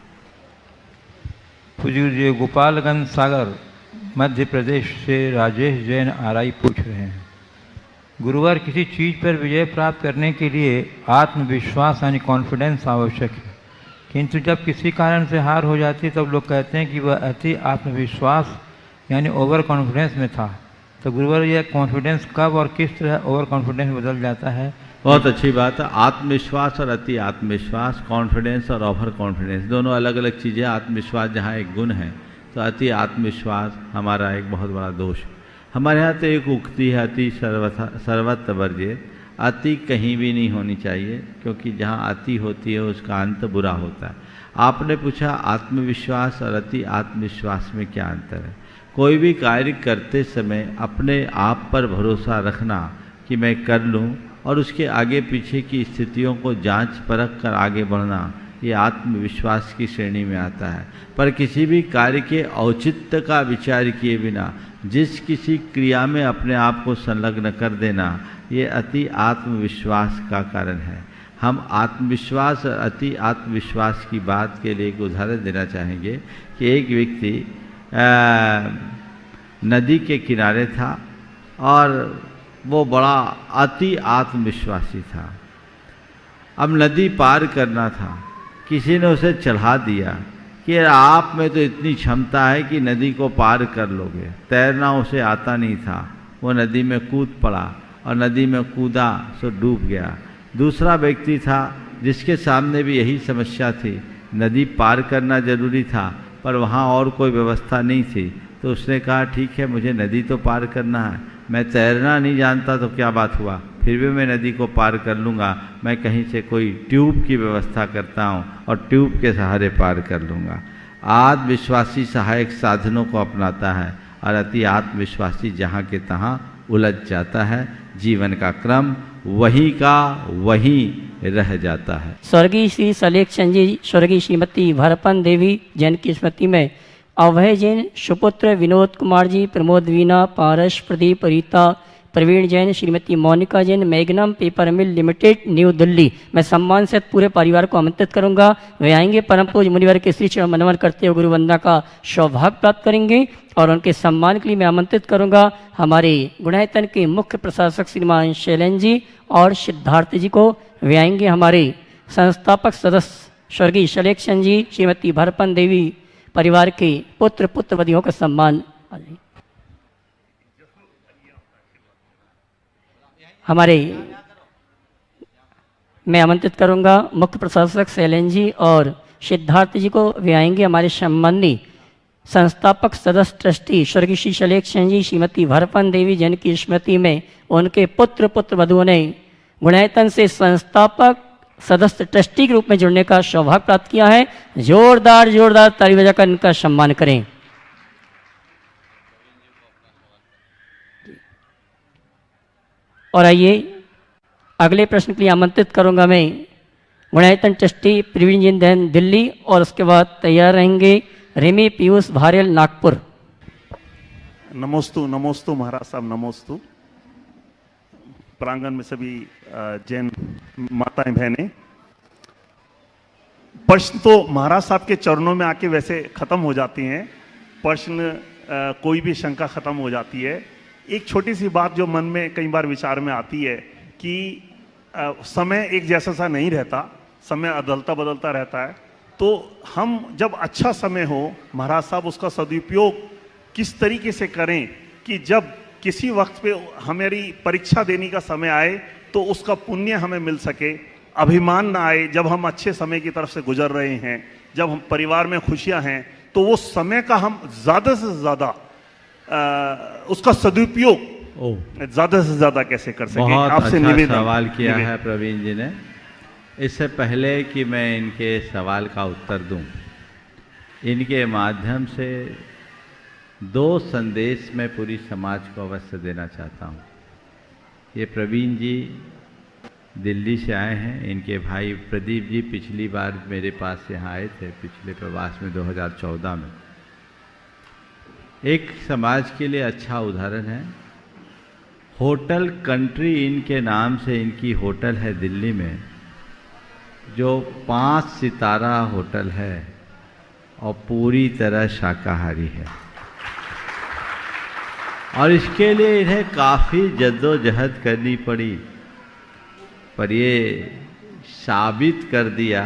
J: हुजूर जी गोपालगंज सागर मध्य प्रदेश से राजेश जैन आरआई पूछ रहे हैं, गुरुवार किसी चीज़ पर विजय प्राप्त करने के लिए आत्मविश्वास यानी कॉन्फिडेंस आवश्यक है, किंतु जब किसी कारण से हार हो जाती है तब लोग कहते हैं कि वह अति आत्मविश्वास यानी ओवर कॉन्फिडेंस में था। तो गुरुवार यह कॉन्फिडेंस कब और किस तरह ओवर कॉन्फिडेंस बदल जाता है?
D: बहुत अच्छी बात है। आत्मविश्वास और अति आत्मविश्वास, कॉन्फिडेंस और ओवर कॉन्फिडेंस दोनों अलग अलग चीज़ें। आत्मविश्वास जहाँ एक गुण है तो अति आत्मविश्वास हमारा एक बहुत बड़ा दोष है। हमारे यहाँ तो एक उक्ति है, अति सर्वत्र वर्जित। अति कहीं भी नहीं होनी चाहिए, क्योंकि जहाँ अति होती है उसका अंत बुरा होता है। आपने पूछा आत्मविश्वास और अति आत्मविश्वास में क्या अंतर है। कोई भी कार्य करते समय अपने आप पर भरोसा रखना कि मैं कर लूँ, और उसके आगे पीछे की स्थितियों को जांच परख कर आगे बढ़ना, ये आत्मविश्वास की श्रेणी में आता है। पर किसी भी कार्य के औचित्य का विचार किए बिना जिस किसी क्रिया में अपने आप को संलग्न कर देना, ये अति आत्मविश्वास का कारण है। हम आत्मविश्वास और अति आत्मविश्वास की बात के लिए एक उदाहरण देना चाहेंगे कि एक व्यक्ति नदी के किनारे था और वो बड़ा अति आत्मविश्वासी था। अब नदी पार करना था, किसी ने उसे चढ़ा दिया कि आप में तो इतनी क्षमता है कि नदी को पार कर लोगे। तैरना उसे आता नहीं था, वो नदी में कूद पड़ा और नदी में कूदा सो डूब गया। दूसरा व्यक्ति था जिसके सामने भी यही समस्या थी, नदी पार करना जरूरी था पर वहाँ और कोई व्यवस्था नहीं थी, तो उसने कहा ठीक है मुझे नदी तो पार करना है, मैं तैरना नहीं जानता तो क्या बात हुआ, फिर भी मैं नदी को पार कर लूँगा, मैं कहीं से कोई ट्यूब की व्यवस्था करता हूँ और ट्यूब के सहारे पार कर लूँगा। आत्मविश्वासी सहायक साधनों को अपनाता है और अति आत्मविश्वासी जहाँ के तहाँ उलझ जाता है। जीवन का क्रम वहीं का वहीं रह जाता है।
B: स्वर्गीय श्री सलेख चंद जी, स्वर्गीय श्रीमती भरपन देवी जैन की स्मृति में अभय जैन, सुपुत्र विनोद कुमार जी, प्रमोद वीना, पारस, Pradeep, Rita, Praveen Jain, Shrimati Monika Jain, magnum paper mill limited, new Delhi. मैं सम्मान से पूरे परिवार को आमंत्रित करूंगा। वे आएंगे, परम पूज्य मुनिवर के श्री चरण मनवन करते हुए गुरु वंदना का सौभाग्य प्राप्त करेंगे और उनके सम्मान के लिए मैं आमंत्रित करूंगा हमारे गुणायतन के मुख्य प्रशासक श्रीमान शैलेंद्र जी और सिद्धार्थ जी को। वे आएंगे हमारे संस्थापक सदस्य स्वर्गीय सलेख चंद जी, श्रीमती भरपन देवी परिवार के पुत्र पुत्रवधियों का सम्मान। हमारे मैं आमंत्रित करूंगा मुख्य प्रशासक शैलेंद्र जी और सिद्धार्थ जी को। वे आएंगे हमारे संबंधी संस्थापक सदस्य ट्रस्टी स्वर्गीय श्री सलेख चंद जी, श्रीमती भरपन देवी जैन की स्मृति में उनके पुत्र पुत्रवधुओं ने गुणायतन से संस्थापक सदस्य ट्रस्टी के रूप में जुड़ने का सौभाग्य प्राप्त किया है। जोरदार जोरदार ताली बजाकर इनका सम्मान करें। और आइए अगले प्रश्न के लिए आमंत्रित करूंगा मैं गुणायतन ट्रस्टी प्रवीण जी दैन दिल्ली और उसके बाद तैयार रहेंगे रेमी पीयूष भारेल नागपुर।
O: नमोस्तु नमोस्तु महाराज साहब, नमोस्तु। प्रांगण में सभी जैन माताएं बहनें, प्रश्न तो महाराज साहब के चरणों में आके वैसे खत्म हो जाती हैं। प्रश्न कोई भी शंका खत्म हो जाती है। एक छोटी सी बात जो मन में कई बार विचार में आती है कि समय एक जैसा सा नहीं रहता, समय अदलता बदलता रहता है। तो हम जब अच्छा समय हो महाराज साहब उसका सदुपयोग किस तरीके से करें कि जब किसी वक्त पे हमारी परीक्षा देने का समय आए तो उसका पुण्य हमें मिल सके, अभिमान ना आए। जब हम अच्छे समय की तरफ से गुजर रहे हैं, जब हम परिवार में खुशियां हैं, तो वो समय का हम ज़्यादा से ज़्यादा उसका सदुपयोग ज़्यादा से ज़्यादा कैसे कर सकें।
D: बहुत
O: आपसे
D: अच्छा
O: निवेदन
D: सवाल किया है प्रवीण जी ने। इससे पहले कि मैं इनके सवाल का उत्तर दूं, इनके माध्यम से दो संदेश मैं पूरी समाज को अवश्य देना चाहता हूं। ये प्रवीण जी दिल्ली से आए हैं। इनके भाई प्रदीप जी पिछली बार मेरे पास यहाँ आए थे, पिछले प्रवास में 2014 में। एक समाज के लिए अच्छा उदाहरण है। होटल कंट्री इनके नाम से इनकी होटल है दिल्ली में, जो 5 सितारा होटल है और पूरी तरह शाकाहारी है। और इसके लिए इन्हें काफ़ी जद्दोजहद करनी पड़ी, पर ये साबित कर दिया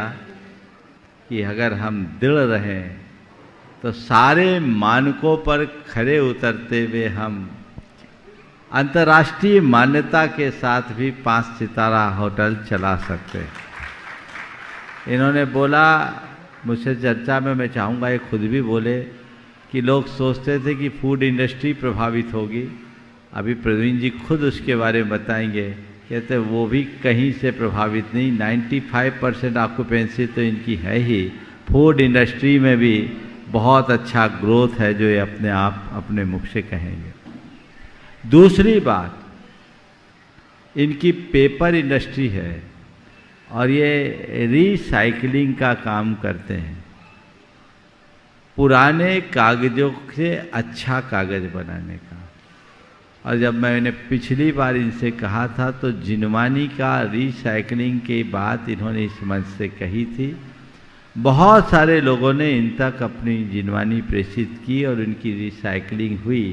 D: कि अगर हम दृढ़ रहें तो सारे मानकों पर खरे उतरते हुए हम अंतर्राष्ट्रीय मान्यता के साथ भी 5 सितारा होटल चला सकते हैं। इन्होंने बोला मुझसे चर्चा में, मैं चाहूँगा ये खुद भी बोले कि लोग सोचते थे कि फूड इंडस्ट्री प्रभावित होगी। अभी प्रवीण जी खुद उसके बारे में बताएंगे। कहते वो भी कहीं से प्रभावित नहीं, 95% ऑक्यूपेंसी तो इनकी है ही। फूड इंडस्ट्री में भी बहुत अच्छा ग्रोथ है, जो ये अपने आप अपने मुख से कहेंगे। दूसरी बात, इनकी पेपर इंडस्ट्री है और ये रिसाइकलिंग का काम करते हैं। पुराने कागजों से अच्छा कागज बनाने का। और जब मैंने पिछली बार इनसे कहा था तो जिनवानी का रिसाइकलिंग की बात इन्होंने इस मंच से कही थी। बहुत सारे लोगों ने इन तक अपनी जिनवानी प्रेषित की और उनकी रिसाइकलिंग हुई।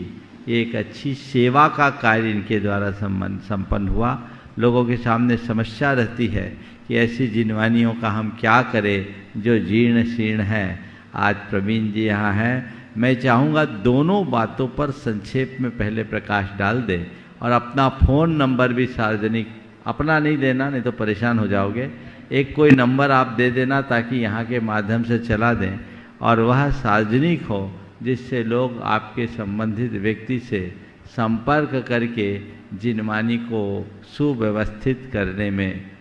D: एक अच्छी सेवा का कार्य इनके द्वारा संपन्न हुआ। लोगों के सामने समस्या रहती है कि ऐसी जिनवानियों का हम क्या करें जो जीर्ण शीर्ण है। आज प्रवीण जी यहाँ हैं। मैं चाहूँगा दोनों बातों पर संक्षेप में पहले प्रकाश डाल दें और अपना फ़ोन नंबर भी सार्वजनिक, अपना नहीं देना नहीं तो परेशान हो जाओगे। एक कोई नंबर आप दे देना ताकि यहाँ के माध्यम से चला दें और वह सार्वजनिक हो, जिससे लोग आपके संबंधित व्यक्ति से संपर्क करके जिनवानी को सुव्यवस्थित करने में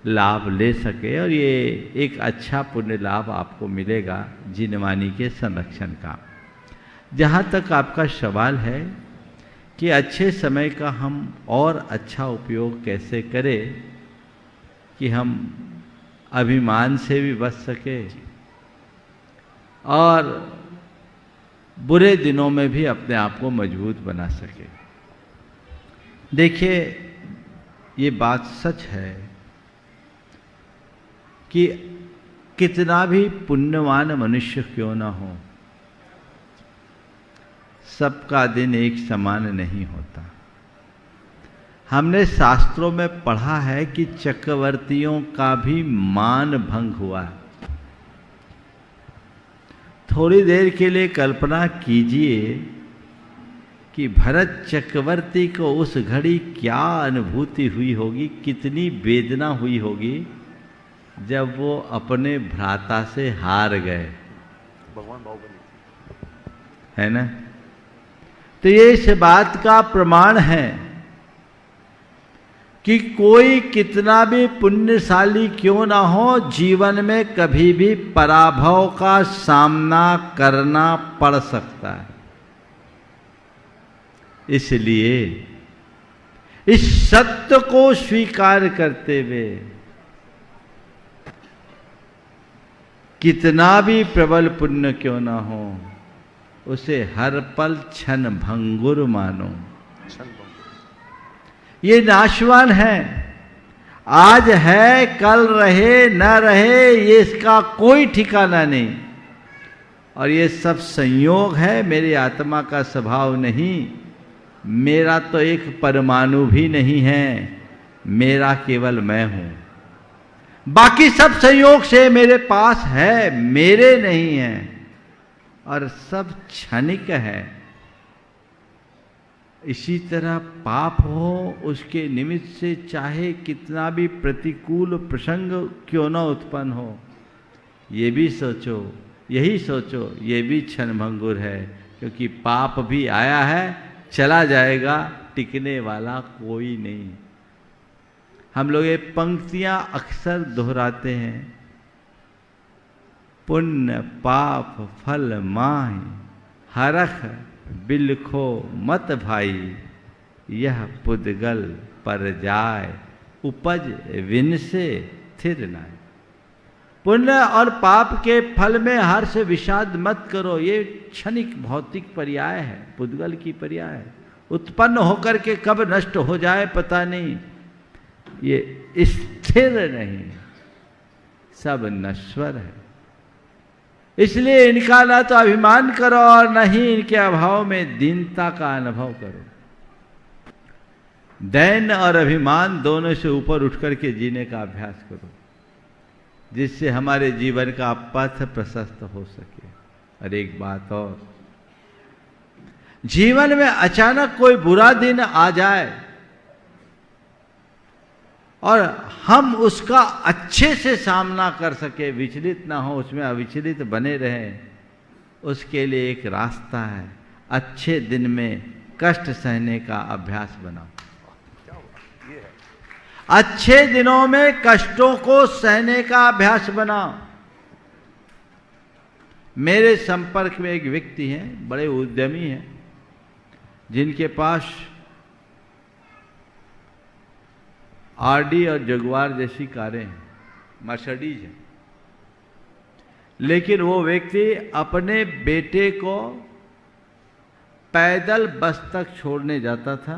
D: लाभ ले सके, और ये एक अच्छा पुण्य लाभ आपको मिलेगा जिनवानी के संरक्षण का। जहाँ तक आपका सवाल है कि अच्छे समय का हम और अच्छा उपयोग कैसे करें कि हम अभिमान से भी बच सके और बुरे दिनों में भी अपने आप को मजबूत बना सके। देखिए, ये बात सच है कि कितना भी पुण्यवान मनुष्य क्यों ना हो, सबका दिन एक समान नहीं होता। हमने शास्त्रों में पढ़ा है कि चक्रवर्तियों का भी मान भंग हुआ। थोड़ी देर के लिए कल्पना कीजिए कि भरत चक्रवर्ती को उस घड़ी क्या अनुभूति हुई होगी, कितनी वेदना हुई होगी जब वो अपने भ्राता से हार गए, है ना। तो ये इस बात का प्रमाण है कि कोई कितना भी पुण्यशाली क्यों ना हो, जीवन में कभी भी पराभव का सामना करना पड़ सकता है। इसलिए इस सत्य को स्वीकार करते हुए कितना भी प्रबल पुण्य क्यों ना हो, उसे हर पल क्षण भंगुर मानो। ये नाशवान है, आज है कल रहे न रहे, ये इसका कोई ठिकाना नहीं। और ये सब संयोग है, मेरी आत्मा का स्वभाव नहीं। मेरा तो एक परमाणु भी नहीं है, मेरा केवल मैं हूं। बाकी सब संयोग से मेरे पास है, मेरे नहीं है, और सब क्षणिक है। इसी तरह पाप हो, उसके निमित्त से चाहे कितना भी प्रतिकूल प्रसंग क्यों न उत्पन्न हो, ये भी सोचो, यही सोचो, ये भी क्षणभंगुर है, क्योंकि पाप भी आया है, चला जाएगा, टिकने वाला कोई नहीं। हम लोग ये पंक्तियां अक्सर दोहराते हैं, पुण्य पाप फल माहि हरख बिलखो मत भाई, यह पुद्गल पर जाय उपज विन से थिर नाय। पुण्य और पाप के फल में हर्ष विषाद मत करो, ये क्षणिक भौतिक पर्याय है, पुद्गल की पर्याय है। उत्पन्न होकर के कब नष्ट हो जाए पता नहीं, ये स्थिर नहीं, सब नश्वर है। इसलिए इनका ना तो अभिमान करो और न ही इनके अभाव में दीनता का अनुभव करो। दैन और अभिमान दोनों से ऊपर उठ करके जीने का अभ्यास करो, जिससे हमारे जीवन का पथ प्रशस्त हो सके। और एक बात और, जीवन में अचानक कोई बुरा दिन आ जाए और हम उसका अच्छे से सामना कर सके, विचलित ना हो, उसमें अविचलित बने रहें, उसके लिए एक रास्ता है। अच्छे दिन में कष्ट सहने का अभ्यास बनाओ। अच्छे दिनों में कष्टों को सहने का अभ्यास बनाओ। मेरे संपर्क में एक व्यक्ति हैं, बड़े उद्यमी हैं, जिनके पास आरडी और जगुआर जैसी कारें हैं, मर्सिडीज है। लेकिन वो व्यक्ति अपने बेटे को पैदल बस तक छोड़ने जाता था,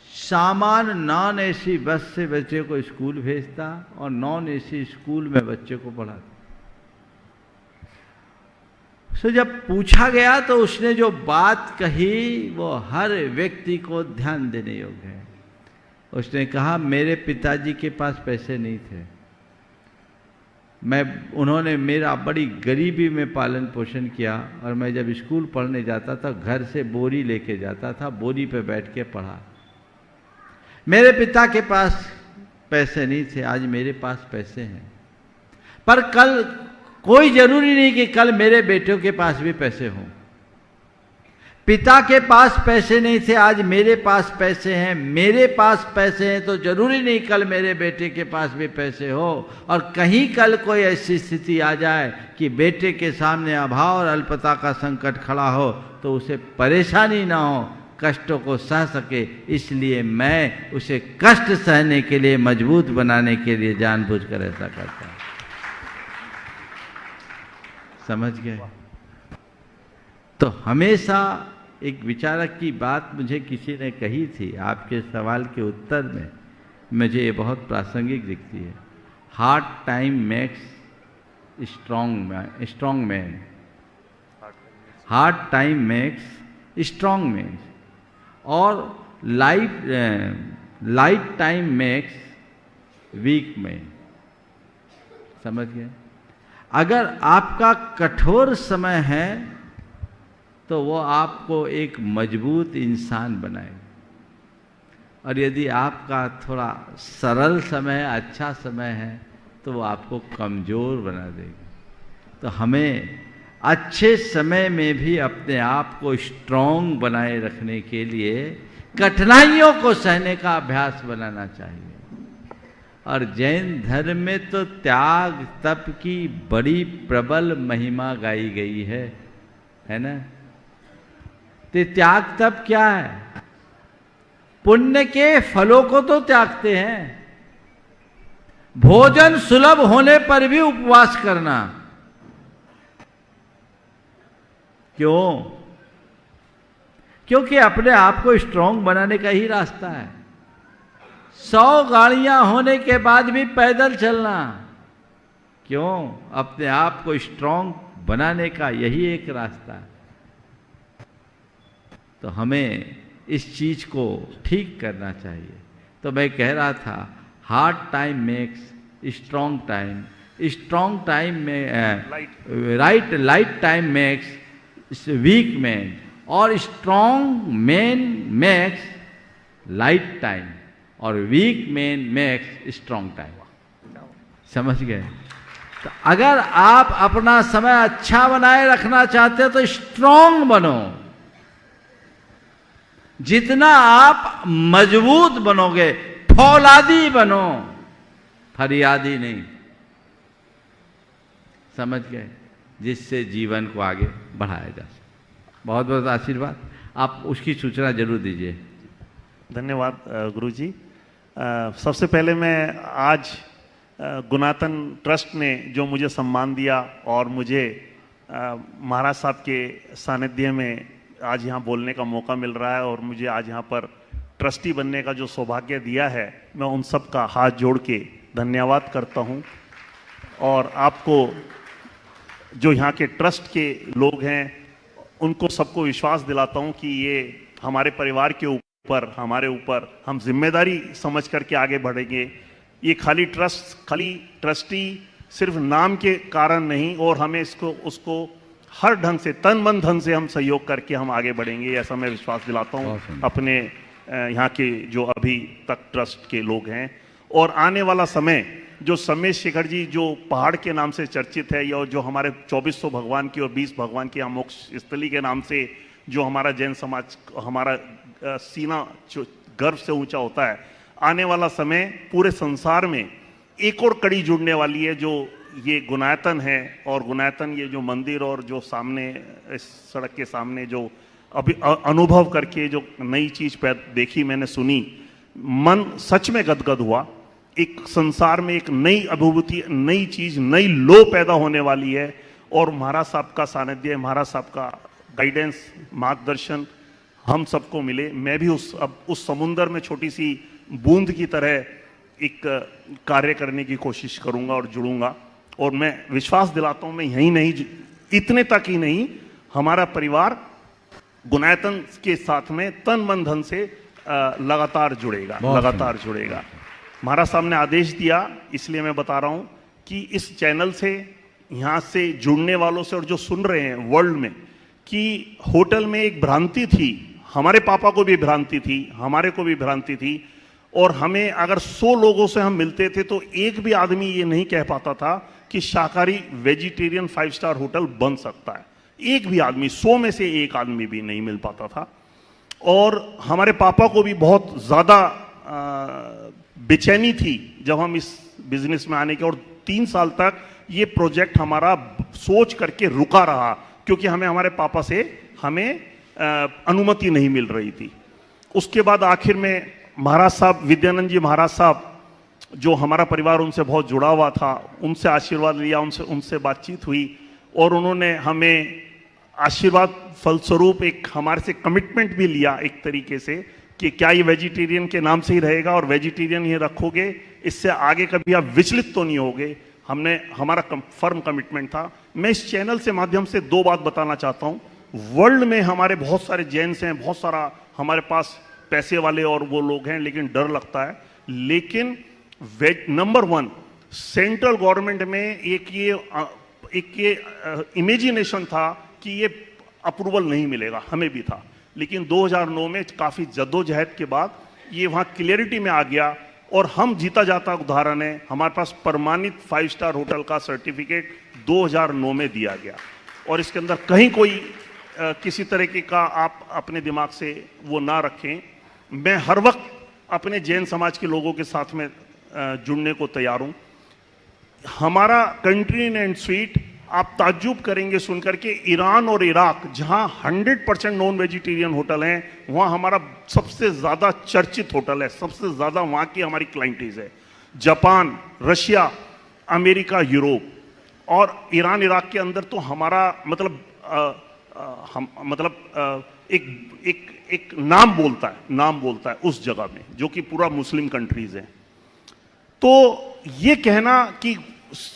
D: सामान नॉन एसी बस से बच्चे को स्कूल भेजता और नॉन एसी स्कूल में बच्चे को पढ़ाता। सो जब पूछा गया तो उसने जो बात कही वो हर व्यक्ति को ध्यान देने योग्य है। उसने कहा, मेरे पिताजी के पास पैसे नहीं थे, उन्होंने मेरा बड़ी गरीबी में पालन पोषण किया, और मैं जब स्कूल पढ़ने जाता था घर से बोरी लेके जाता था, बोरी पे बैठ के पढ़ा। मेरे पिता के पास पैसे नहीं थे, आज मेरे पास पैसे हैं, पर कल कोई जरूरी नहीं कि कल मेरे बेटों के पास भी पैसे हों। पिता के पास पैसे नहीं थे, आज मेरे पास पैसे हैं। मेरे पास पैसे हैं तो जरूरी नहीं कल मेरे बेटे के पास भी पैसे हो। और कहीं कल कोई ऐसी स्थिति आ जाए कि बेटे के सामने अभाव और अल्पता का संकट खड़ा हो तो उसे परेशानी ना हो, कष्टों को सह सके। इसलिए मैं उसे कष्ट सहने के लिए, मजबूत बनाने के लिए जानबूझकर ऐसा करता हूं। समझ गए? तो हमेशा एक विचारक की बात मुझे किसी ने कही थी, आपके सवाल के उत्तर में, मुझे ये बहुत प्रासंगिक दिखती है। Hard time makes strong man, hard time makes strong man, और light time makes weak man. समझ गए? अगर आपका कठोर समय है तो वो आपको एक मजबूत इंसान बनाएगा, और यदि आपका थोड़ा सरल समय, अच्छा समय है तो वो आपको कमज़ोर बना देगा। तो हमें अच्छे समय में भी अपने आप को स्ट्रॉन्ग बनाए रखने के लिए कठिनाइयों को सहने का अभ्यास बनाना चाहिए। और जैन धर्म में तो त्याग तप की बड़ी प्रबल महिमा गाई गई है ना? तो त्याग तप क्या है? पुण्य के फलों को तो त्यागते हैं। भोजन सुलभ होने पर भी उपवास करना, क्यों? क्योंकि अपने आप को स्ट्रांग बनाने का ही रास्ता है। 100 गाड़ियां होने के बाद भी पैदल चलना, क्यों? अपने आप को स्ट्रांग बनाने का यही एक रास्ता है। तो हमें इस चीज को ठीक करना चाहिए। तो मैं कह रहा था, hard time makes strong time, strong time में light time makes weak man, और strong man makes light time, और weak man makes strong time. समझ गए? तो अगर आप अपना समय अच्छा बनाए रखना चाहते हो तो स्ट्रांग बनो। जितना आप मजबूत बनोगे, फौलादी बनो, फरियादी नहीं। समझ गए? जिससे जीवन को आगे बढ़ाया जा सके। बहुत बहुत आशीर्वाद, आप उसकी सूचना जरूर दीजिए।
O: धन्यवाद गुरुजी। सबसे पहले मैं आज गुणातन ट्रस्ट ने जो मुझे सम्मान दिया और मुझे महाराज साहब के सानिध्य में आज यहाँ बोलने का मौका मिल रहा है, और मुझे आज यहाँ पर ट्रस्टी बनने का जो सौभाग्य दिया है, मैं उन सब का हाथ जोड़ के धन्यवाद करता हूँ। और आपको जो यहाँ के ट्रस्ट के लोग हैं उनको सबको विश्वास दिलाता हूँ कि ये हमारे परिवार के ऊपर, हमारे ऊपर हम जिम्मेदारी समझ करके आगे बढ़ेंगे। ये खाली ट्रस्टी सिर्फ नाम के कारण नहीं, और हमें उसको हर ढंग से, तन मन धन से हम सहयोग करके हम आगे बढ़ेंगे, ऐसा मैं विश्वास दिलाता हूँ अपने यहाँ के जो अभी तक ट्रस्ट के लोग हैं। और आने वाला समय, जो समय शिखर जी जो पहाड़ के नाम से चर्चित है, या जो हमारे 2400 भगवान की और 20 भगवान की मोक्ष स्थली के नाम से जो हमारा जैन समाज, हमारा सीना गर्व से ऊंचा होता है, आने वाला समय पूरे संसार में एक और कड़ी जुड़ने वाली है, जो ये गुणायतन है। और गुणायतन ये जो मंदिर और जो सामने इस सड़क के सामने जो अभी अनुभव करके जो नई चीज देखी, मैंने सुनी, मन सच में गदगद हुआ। एक संसार में एक नई अनुभूति, नई चीज, नई लो पैदा होने वाली है। और महाराज साहब का सानिध्य, महाराज साहब का गाइडेंस, मार्गदर्शन हम सबको मिले। मैं भी उस समुंदर में छोटी सी बूंद की तरह एक कार्य करने की कोशिश करूंगा और जुड़ूंगा। और मैं विश्वास दिलाता हूं, मैं यही नहीं, इतने तक ही नहीं, हमारा परिवार गुणायतन के साथ में तन मन धन से लगातार जुड़ेगा, लगातार जुड़ेगा। महाराज साहब ने आदेश दिया, इसलिए मैं बता रहा हूं कि इस चैनल से, यहां से जुड़ने वालों से और जो सुन रहे हैं वर्ल्ड में, कि होटल में एक भ्रांति थी, हमारे पापा को भी भ्रांति थी, हमारे को भी भ्रांति थी। और हमें अगर 100 लोगों से हम मिलते थे तो एक भी आदमी ये नहीं कह पाता था कि शाकाहारी वेजिटेरियन 5 स्टार होटल बन सकता है। एक भी आदमी, 100 में से एक आदमी भी नहीं मिल पाता था। और हमारे पापा को भी बहुत ज़्यादा बेचैनी थी जब हम इस बिजनेस में आने के, और 3 साल तक ये प्रोजेक्ट हमारा सोच करके रुका रहा, क्योंकि हमारे पापा से हमें अनुमति नहीं मिल रही थी। उसके बाद आखिर में महाराज साहब, विद्यानंद जी महाराज साहब, जो हमारा परिवार उनसे बहुत जुड़ा हुआ था, उनसे आशीर्वाद लिया, उनसे बातचीत हुई, और उन्होंने हमें आशीर्वाद फलस्वरूप एक हमारे से कमिटमेंट भी लिया एक तरीके से, कि क्या ये वेजिटेरियन के नाम से ही रहेगा और वेजिटेरियन ही रखोगे, इससे आगे कभी आप विचलित तो नहीं होगे। हमारा फर्म कमिटमेंट था। मैं इस चैनल से माध्यम से 2 बात बताना चाहता हूँ। वर्ल्ड में हमारे बहुत सारे जैन्स हैं, बहुत सारा हमारे पास पैसे वाले और वो लोग हैं, लेकिन डर लगता है। लेकिन नंबर 1 सेंट्रल गवर्नमेंट में एक ये इमेजिनेशन था कि ये अप्रूवल नहीं मिलेगा, हमें भी था, लेकिन 2009 में काफ़ी जद्दोजहद के बाद ये वहाँ क्लियरिटी में आ गया, और हम जीता जाता उदाहरण है, हमारे पास प्रमाणित 5 स्टार होटल का सर्टिफिकेट 2009 में दिया गया, और इसके अंदर कहीं कोई किसी तरीके का आप अपने दिमाग से वो ना रखें। मैं हर वक्त अपने जैन समाज के लोगों के साथ में जुड़ने को तैयार हूँ। हमारा कंट्री एंड स्वीट, आप ताज्जुब करेंगे सुनकर के, ईरान और इराक जहां 100% नॉन वेजिटेरियन होटल हैं, वहां हमारा सबसे ज़्यादा चर्चित होटल है, सबसे ज़्यादा वहां की हमारी क्लाइंटेज है। जापान, रशिया, अमेरिका, यूरोप और ईरान इराक के अंदर तो हमारा एक नाम बोलता है उस जगह में, जो कि पूरा मुस्लिम कंट्रीज है। तो ये कहना कि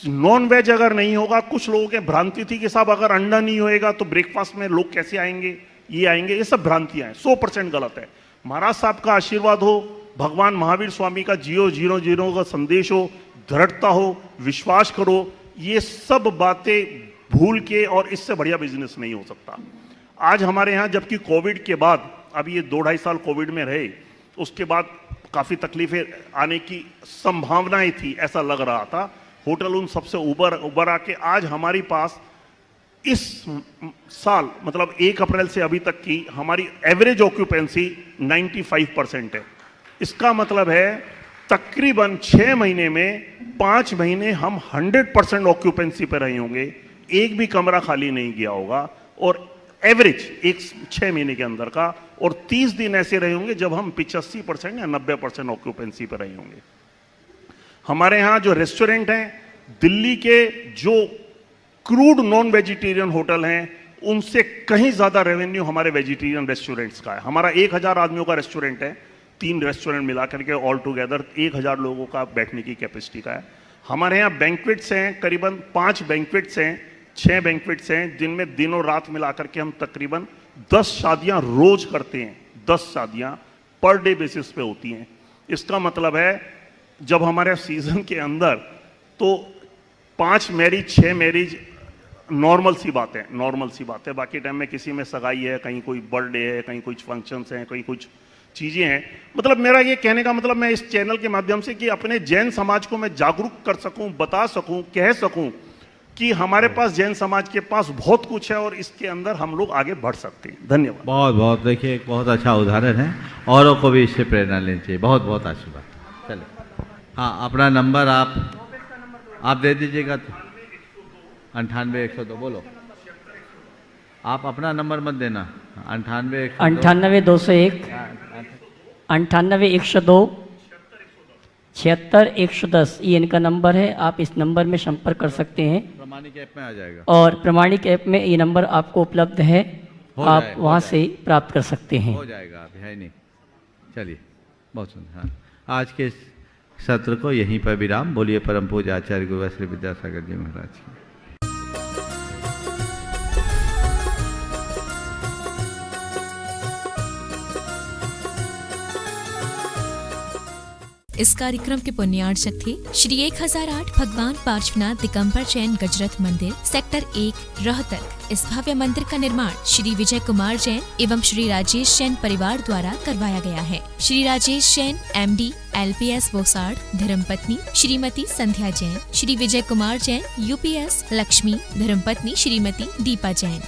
O: नॉन वेज अगर नहीं होगा, कुछ लोगों के भ्रांति थी कि साहब अगर अंडा नहीं होएगा तो ब्रेकफास्ट में लोग कैसे आएंगे, ये आएंगे, ये सब भ्रांतियां हैं, 100% गलत है। महाराज साहब का आशीर्वाद हो, भगवान महावीर स्वामी का जियो 0-0 का संदेश हो, दृढ़ता हो, विश्वास करो, ये सब बातें भूल के, और इससे बढ़िया बिजनेस नहीं हो सकता। आज हमारे यहाँ, जबकि कोविड के बाद, अभी ये 2-2.5 साल कोविड में रहे, उसके बाद काफ़ी तकलीफें आने की संभावनाएं थी, ऐसा लग रहा था। होटल उन सबसे उबर आके आज हमारी पास इस साल 1 अप्रैल से अभी तक की हमारी एवरेज ऑक्यूपेंसी 95% है। इसका मतलब है तकरीबन 6 महीने में 5 महीने हम 100% ऑक्यूपेंसी पे रहे होंगे, एक भी कमरा खाली नहीं गया होगा, और एवरेज 6 महीने के अंदर का, और 30 दिन ऐसे रहे होंगे जब हम 85% या 90% ऑक्यूपेंसी पे रहे होंगे। हमारे यहाँ जो रेस्टोरेंट हैं, दिल्ली के जो क्रूड नॉन वेजिटेरियन होटल हैं, उनसे कहीं ज़्यादा रेवेन्यू हमारे वेजिटेरियन रेस्टोरेंट्स का है। हमारा 1000 आदमियों का रेस्टोरेंट है, 3 रेस्टोरेंट मिला करके ऑल टुगेदर 1000 लोगों का बैठने की कैपेसिटी का है। हमारे यहाँ बैंक्वेट्स हैं, करीबन 5 बैंक्वेट्स हैं, 6 बैंक्वेट्स हैं, जिनमें दिनों रात मिला करके हम तकरीबन 10 शादियाँ रोज करते हैं। 10 शादियाँ पर डे बेसिस पे होती हैं। इसका मतलब है जब हमारे सीजन के अंदर तो 5 मैरिज 6 मैरिज नॉर्मल सी बात है। बाकी टाइम में किसी में सगाई है, कहीं कोई बर्थडे है, कहीं कुछ फंक्शंस हैं, कहीं कुछ चीज़ें हैं। मेरा ये कहने का मतलब, मैं इस चैनल के माध्यम से कि अपने जैन समाज को मैं जागरूक कर सकूं, बता सकूं, कह सकूं कि हमारे पास जैन समाज के पास बहुत कुछ है और इसके अंदर हम लोग आगे बढ़ सकते हैं। धन्यवाद।
D: बहुत बहुत, देखिए एक बहुत अच्छा उदाहरण है, औरों को भी इससे प्रेरणा लेनी चाहिए। बहुत बहुत आशीर्वाद। चलिए, हाँ, अपना नंबर आप दे दीजिएगा। तो 98-102 बोलो, आप अपना नंबर मत देना।
B: 98-201 98-102 76-110 ये इनका नंबर है। आप इस नंबर में संपर्क कर सकते हैं।
D: प्रमाणिक ऐप में आ जाएगा, और
B: प्रमाणिक ऐप में ये नंबर आपको उपलब्ध है, आप वहाँ से प्राप्त कर सकते हैं।
D: हो जाएगा, अभी है नहीं। चलिए, बहुत सुंदर। हाँ, आज के सत्र को यहीं पर विराम। बोलिए परम पूज्य आचार्य गुरु श्री विद्यासागर जी महाराज की।
A: इस कार्यक्रम के पुण्यार्चक थे श्री 1008 भगवान पार्श्वनाथ दिगंबर जैन गजरथ मंदिर, सेक्टर 1, रोहतक। इस भव्य मंदिर का निर्माण श्री विजय कुमार जैन एवं श्री राजेश जैन परिवार द्वारा करवाया गया है। श्री राजेश जैन MD LPS बोसाड़, धर्मपत्नी श्रीमती संध्या जैन, श्री विजय कुमार जैन UPS लक्ष्मी, धर्मपत्नी श्रीमती दीपा जैन।